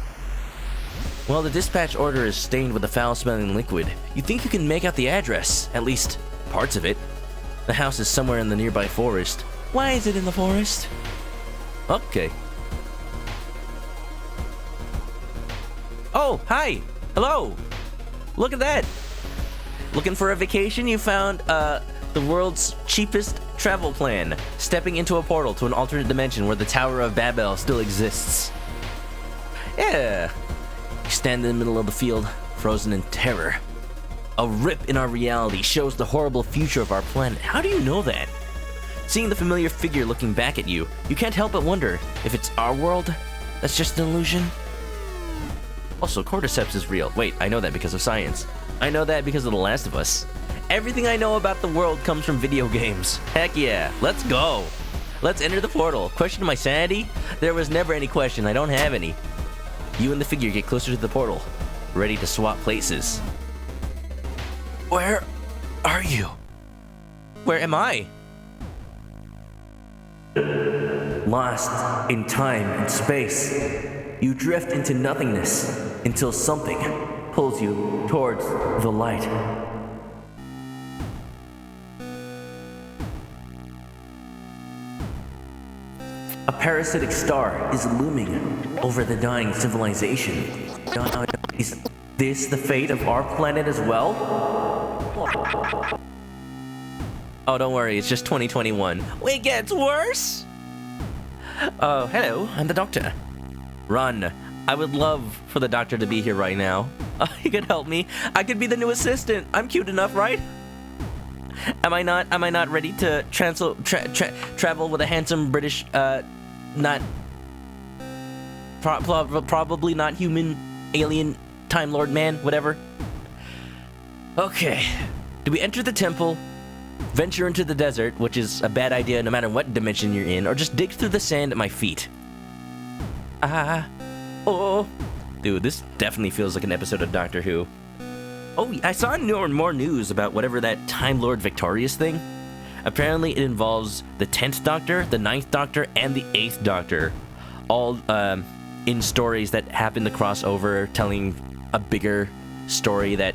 Well, the dispatch order is stained with a foul-smelling liquid. You think you can make out the address, at least parts of it. The house is somewhere in the nearby forest. Why is it in the forest? Okay. Oh, hi. Hello. Look at that. Looking for a vacation? You found the world's cheapest travel plan. Stepping into a portal to an alternate dimension where the Tower of Babel still exists. Yeah. You stand in the middle of the field, frozen in terror. A rip in our reality shows the horrible future of our planet. How do you know that? Seeing the familiar figure looking back at you, you can't help but wonder if it's our world that's just an illusion. Also, cordyceps is real. Wait, I know that because of science. I know that because of The Last of Us. Everything I know about the world comes from video games. Heck yeah, let's go. Let's enter the portal. Question my sanity? There was never any question. I don't have any. You and the figure get closer to the portal, ready to swap places. Where are you? Where am I? Lost in time and space. You drift into nothingness until something pulls you towards the light. A parasitic star is looming over the dying civilization. Is this the fate of our planet as well? Oh, don't worry, it's just 2021. It gets worse! Oh, hello, I'm the doctor. Run. I would love for the doctor to be here right now. He could help me. I could be the new assistant. I'm cute enough, right? Am I not ready to travel with a handsome British, probably not human, alien, Time Lord man, whatever? Okay. Do we enter the temple, venture into the desert, which is a bad idea no matter what dimension you're in, or just dig through the sand at my feet? Oh. Dude, this definitely feels like an episode of Doctor Who. Oh, I saw more news about whatever that Time Lord Victorious thing. Apparently it involves the 10th Doctor, the 9th Doctor, and the 8th Doctor. All in stories that happen to cross over, telling a bigger story that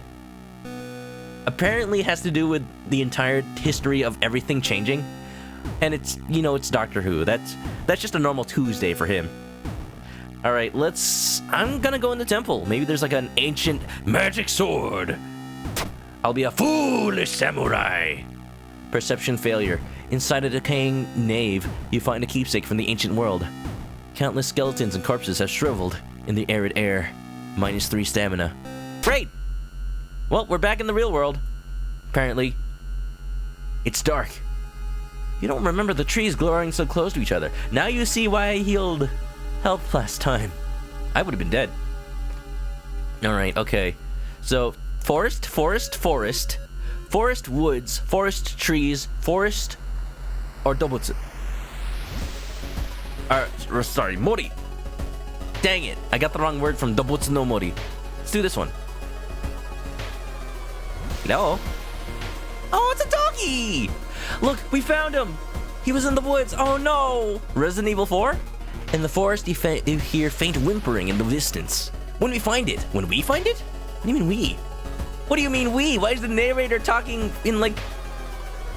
apparently has to do with the entire history of everything changing. And it's, it's Doctor Who. That's just a normal Tuesday for him. Alright, I'm gonna go in the temple. Maybe there's like an ancient magic sword. I'll be a foolish samurai. Perception failure. Inside a decaying nave, you find a keepsake from the ancient world. Countless skeletons and corpses have shriveled in the arid air. -3 stamina. Great! Well, we're back in the real world. Apparently. It's dark. You don't remember the trees glowing so close to each other. Now you see why I healed health last time. I would have been dead. Alright, okay. So, forest, woods, forest trees, forest, or dobutsu. Sorry, mori. Dang it, I got the wrong word from dobutsu no mori. Let's do this one. Hello? Oh, it's a doggy! Look, we found him! He was in the woods, oh no! Resident Evil 4? In the forest, you hear faint whimpering in the distance. When we find it? When we find it? What do you mean we? What do you mean we? Why is the narrator talking in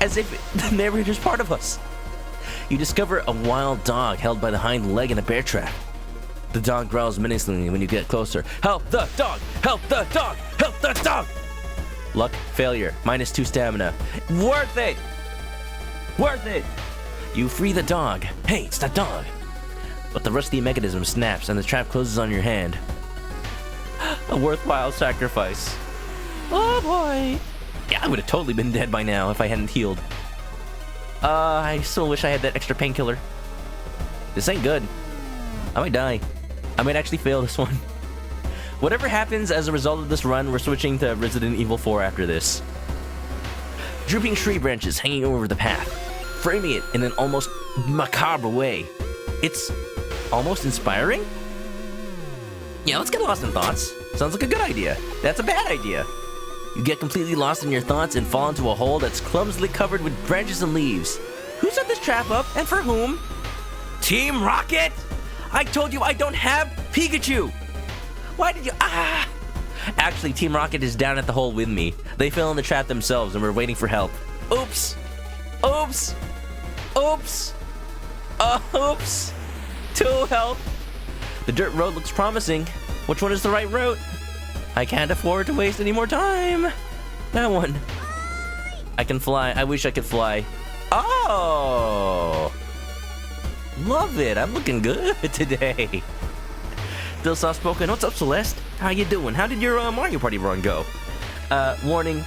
as if the narrator's part of us? You discover a wild dog held by the hind leg in a bear trap. The dog growls menacingly when you get closer. Help the dog! Help the dog! Help the dog! Luck, failure, -2 stamina. Worth it! Worth it! You free the dog. Hey, it's that dog. But the rusty mechanism snaps and the trap closes on your hand. A worthwhile sacrifice. Oh boy. Yeah, I would have totally been dead by now if I hadn't healed. I still wish I had that extra painkiller. This ain't good. I might die. I might actually fail this one. Whatever happens as a result of this run, we're switching to Resident Evil 4 after this. drooping tree branches hanging over the path, framing it in an almost macabre way. It's almost inspiring? Yeah, let's get lost in thoughts. Sounds like a good idea. That's a bad idea. You get completely lost in your thoughts and fall into a hole that's clumsily covered with branches and leaves. Who set this trap up and for whom? Team Rocket? I told you I don't have Pikachu! Why did you... Actually, Team Rocket is down at the hole with me. They fell in the trap themselves and we're waiting for help. Oops! Oops! Oops! Oops! To help! The dirt road looks promising. Which one is the right route? I can't afford to waste any more time. That one. I can fly. I wish I could fly. Oh! Love it. I'm looking good today. Still soft-spoken. What's up, Celeste? How you doing? How did your Mario Party run go? Warning.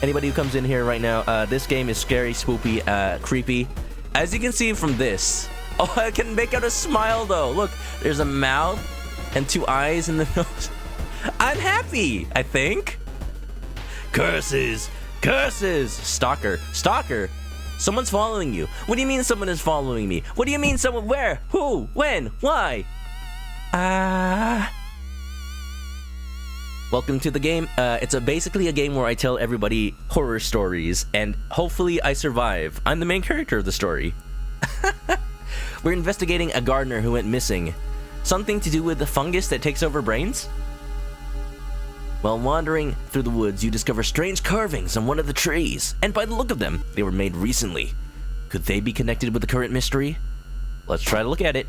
Anybody who comes in here right now, this game is scary, spoopy, creepy. As you can see from this. Oh, I can make out a smile, though. Look, there's a mouth and 2 eyes in the nose. I'm happy, I think. Curses! Curses! Stalker. Stalker! Someone's following you. What do you mean someone is following me? What do you mean someone... Where? Who? When? Why? Welcome to the game. It's basically a game where I tell everybody horror stories, and hopefully I survive. I'm the main character of the story. We're investigating a gardener who went missing. Something to do with the fungus that takes over brains? While wandering through the woods, you discover strange carvings on one of the trees, and by the look of them, they were made recently. Could they be connected with the current mystery? Let's try to look at it.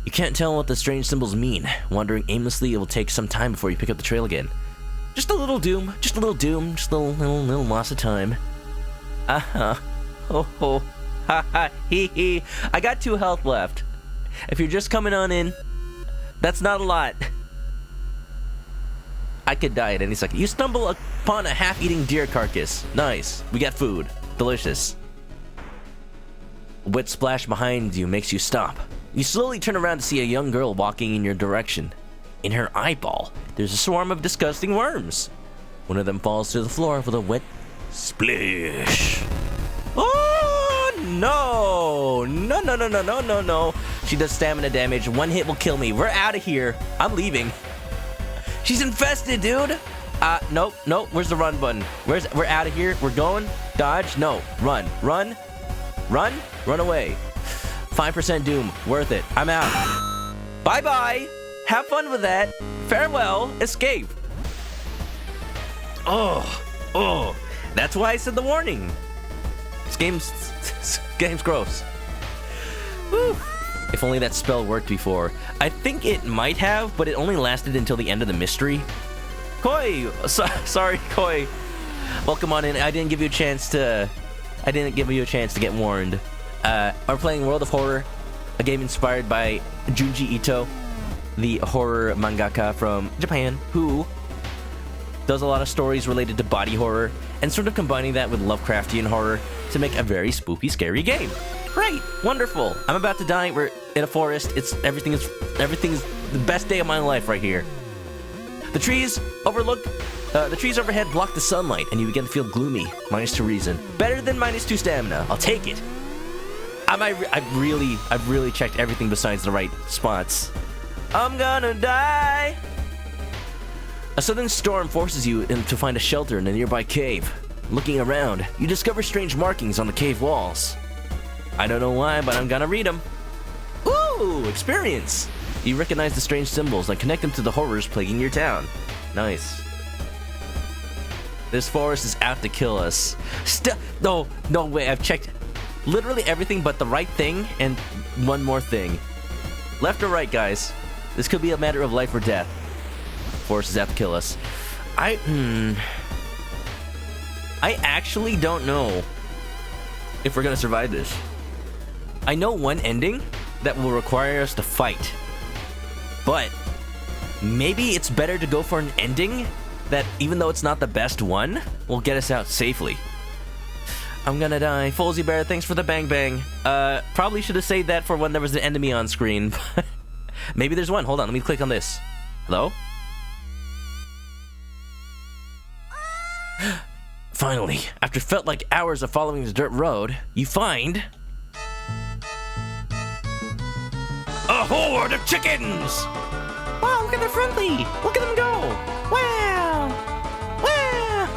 You can't tell what the strange symbols mean. Wandering aimlessly, it will take some time before you pick up the trail again. Just a little doom, just a little doom, just a little loss of time. Ho ho, ha ha, hee hee. I got 2 health left. If you're just coming on in, that's not a lot. I could die at any second. You stumble upon a half-eating deer carcass. Nice. We got food. Delicious. A wet splash behind you makes you stop. You slowly turn around to see a young girl walking in your direction. In her eyeball, there's a swarm of disgusting worms. One of them falls to the floor with a wet splish. Oh, no. No, no, no, no, no, no, no. She does stamina damage. 1 hit will kill me. We're out of here. I'm leaving. She's infested, dude. Nope, nope. Where's the run button? We're out of here. We're going. Dodge. No. Run. Run. Run. Run away. 5% doom. Worth it. I'm out. Bye-bye. Have fun with that. Farewell. Escape. Oh. That's why I said the warning. This game's gross. Whew. If only that spell worked before. I think it might have, but it only lasted until the end of the mystery. Koi! Sorry, Koi. Welcome on in. I didn't give you a chance to get warned. We're playing World of Horror, a game inspired by Junji Ito, the horror mangaka from Japan, who does a lot of stories related to body horror, and sort of combining that with Lovecraftian horror to make a very spooky, scary game. Great, wonderful. I'm about to die. We're in a forest. Everything is the best day of my life right here. The trees overhead block the sunlight, and you begin to feel gloomy. -2 reason. Better than -2 stamina. I'll take it. I've really checked everything besides the right spots. I'm gonna die. A sudden storm forces you to find a shelter in a nearby cave. Looking around, you discover strange markings on the cave walls. I don't know why, but I'm gonna read them. Ooh, experience! You recognize the strange symbols and connect them to the horrors plaguing your town. Nice. This forest is out to kill us. No way, I've checked literally everything but the right thing and one more thing. Left or right, guys? This could be a matter of life or death. Forest is out to kill us. I actually don't know if we're gonna survive this. I know one ending that will require us to fight, but maybe it's better to go for an ending that, even though it's not the best one, will get us out safely. I'm gonna die. Folsy Bear, thanks for the bang bang. Probably should have saved that for when there was an enemy on screen. Maybe there's one. Hold on, let me click on this. Hello? Finally, after felt like hours of following the dirt road, you find A horde of chickens! wow, look at they're friendly. Look at them go. Wow. Wow.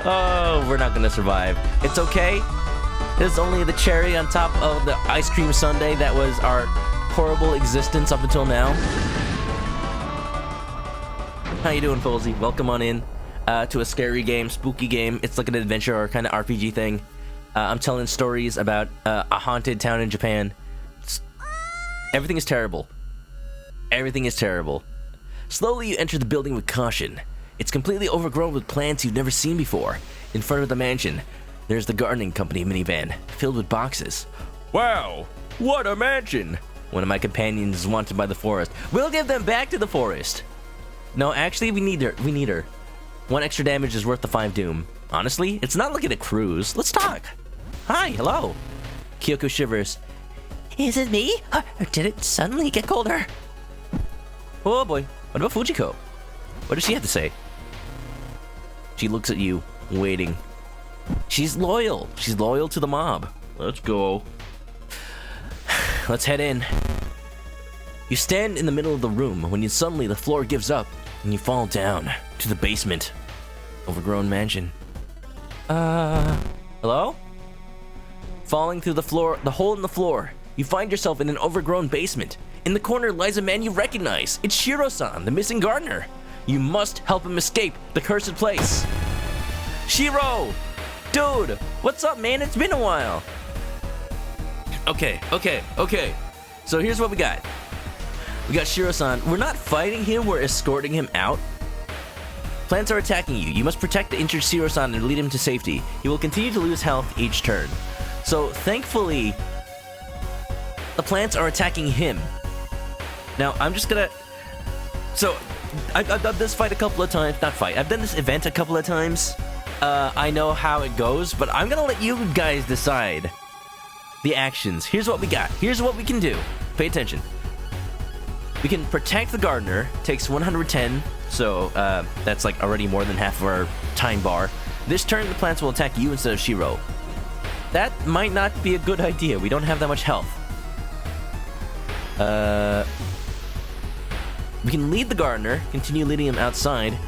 Oh, we're not gonna survive. It's okay. This is only the cherry on top of the ice cream sundae that was our horrible existence up until now. How you doing, Folsey? Welcome on in to a scary game, spooky game. It's like an adventure or kind of RPG thing. I'm telling stories about a haunted town in Japan. Everything is terrible. Everything is terrible. Slowly, you enter the building with caution. It's completely overgrown with plants you've never seen before. In front of the mansion, there's the gardening company minivan, filled with boxes. Wow, what a mansion! One of my companions is wanted by the forest. We'll give them back to the forest! No, actually, we need her. We need her. 1 extra damage is worth the 5 doom. Honestly, it's not looking at cruise. Let's talk. Hi, hello. Kyoko shivers. Is it me? Or did it suddenly get colder? Oh boy. What about Fujiko? What does she have to say? She looks at you, waiting. She's loyal. She's loyal to the mob. Let's go. Let's head in. You stand in the middle of the room when suddenly the floor gives up and you fall down to the basement. Overgrown mansion. Hello? Falling through the floor, the hole in the floor, you find yourself in an overgrown basement. In the corner lies a man you recognize. It's Shiro-san, the missing gardener. You must help him escape the cursed place. Shiro! Dude, what's up, man? It's been a while. Okay. So here's what we got. We got Shiro-san. We're not fighting him, we're escorting him out. Plants are attacking you. You must protect the injured Shiro-san and lead him to safety. He will continue to lose health each turn. So, thankfully, the plants are attacking him. Now, I'm just gonna... So, I've done this fight a couple of times. Not fight. I've done this event a couple of times. I know how it goes, but I'm gonna let you guys decide the actions. Here's what we got. Here's what we can do. Pay attention. We can protect the gardener. Takes 110, so that's like already more than half of our time bar. This turn, the plants will attack you instead of Shiro. That might not be a good idea. We don't have that much health. We can lead the gardener, continue leading him outside.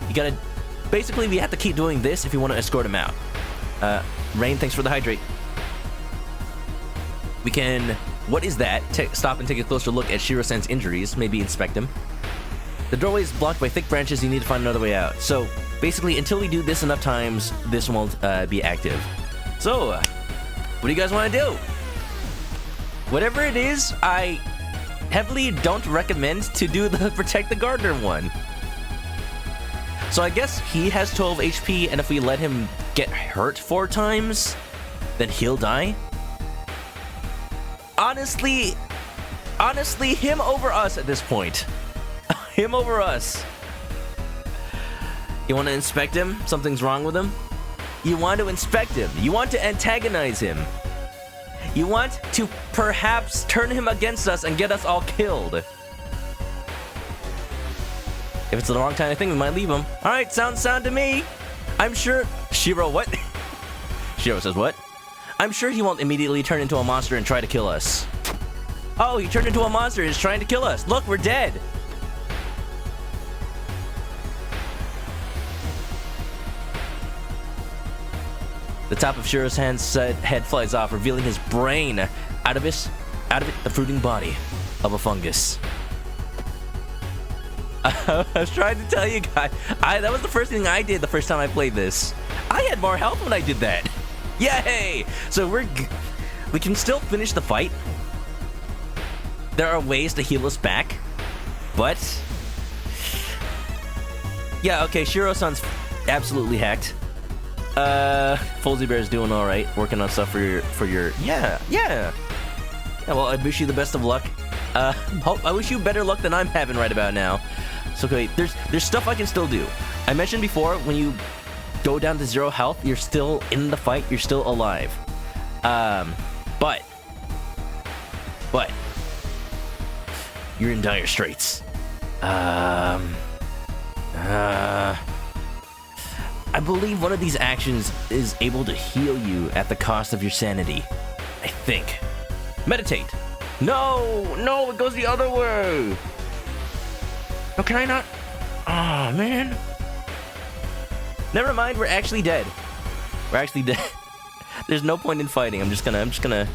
You gotta... Basically, we have to keep doing this if you want to escort him out. Rain, thanks for the hydrate. We can... What is that? Stop and take a closer look at Shiro-san's injuries. Maybe inspect him. The doorway is blocked by thick branches. You need to find another way out. So, basically, until we do this enough times, this won't be active. So, what do you guys want to do? Whatever it is, I heavily don't recommend to do the Protect the Gardener one. So I guess he has 12 HP, and if we let him get hurt 4 times, then he'll die? Honestly, him over us at this point. Him over us. You want to inspect him? Something's wrong with him? You want to inspect him. You want to antagonize him. You want to perhaps turn him against us and get us all killed. If it's the wrong kind of thing, we might leave him. Alright, sounds sound to me. I'm sure... Shiro, what? Shiro says what? I'm sure he won't immediately turn into a monster and try to kill us. Oh, he turned into a monster and is trying to kill us. Look, we're dead. The top of Shiro's head flies off, revealing his brain. Out of it, the fruiting body of a fungus. I was trying to tell you guys. That was the first thing I did the first time I played this. I had more health when I did that. Yay! So we can still finish the fight. There are ways to heal us back, but yeah, okay. Shiro-san's absolutely hacked. Folsey Bear's doing all right, working on stuff for your yeah. Well, I wish you the best of luck. I wish you better luck than I'm having right about now. So okay, there's stuff I can still do. I mentioned before, when you go down to 0 health, you're still in the fight, you're still alive. But you're in dire straits. I I believe one of these actions is able to heal you at the cost of your sanity. I think. Meditate. No, it goes the other way. Oh, can I not? Oh, man. Never mind, we're actually dead. We're actually dead. There's no point in fighting. I'm just gonna.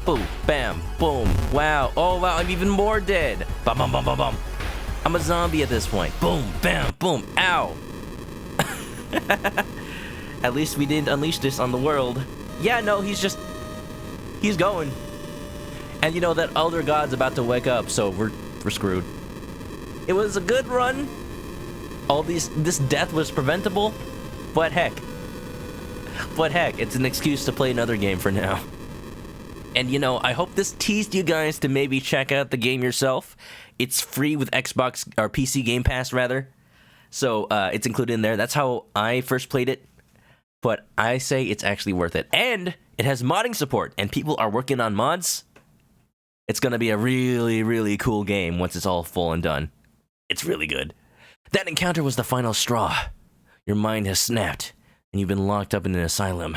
Boom, bam, boom. Wow. Oh, wow, I'm even more dead. Bum, bum, bum, bum, bum. I'm a zombie at this point. Boom, bam, boom. Ow. At least we didn't unleash this on the world. Yeah, no, he's going. And you know, that Elder God's about to wake up, so we're screwed. It was a good run. This death was preventable, but heck, it's an excuse to play another game for now. And you know, I hope this teased you guys to maybe check out the game yourself. It's free with Xbox or PC Game Pass rather, so it's included in there. That's how I first played it, but I say it's actually worth it. And it has modding support, and people are working on mods. It's gonna be a really, really cool game once it's all full and done. It's really good. That encounter was the final straw. Your mind has snapped, and you've been locked up in an asylum.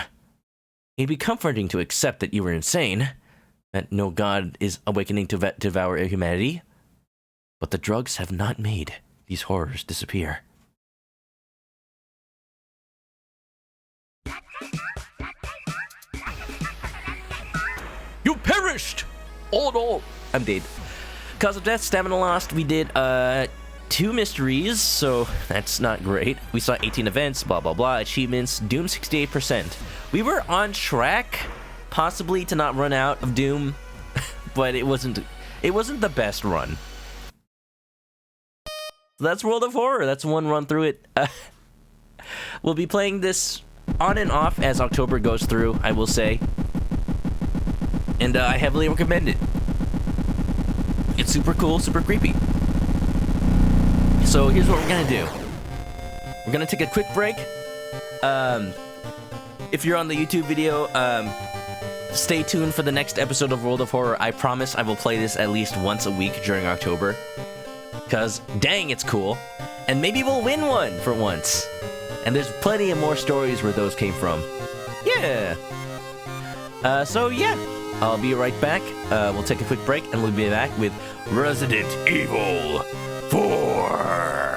It'd be comforting to accept that you were insane, that no god is awakening to devour humanity, but the drugs have not made these horrors disappear. You perished! Oh no! I'm dead. Cause of death, stamina lost, we did 2 mysteries, so that's not great. We saw 18 events, blah blah blah, achievements, Doom 68%. We were on track, possibly to not run out of Doom, but it wasn't the best run. So that's World of Horror, that's one run through it. We'll be playing this on and off as October goes through, I will say. And I heavily recommend it. It's super cool, super creepy. So here's what we're gonna do. We're gonna take a quick break. If you're on the YouTube video, stay tuned for the next episode of World of Horror. I promise I will play this at least once a week during October. Because, dang, it's cool. And maybe we'll win one for once. And there's plenty of more stories where those came from. Yeah. So yeah, I'll be right back. We'll take a quick break and we'll be back with Resident Evil 4.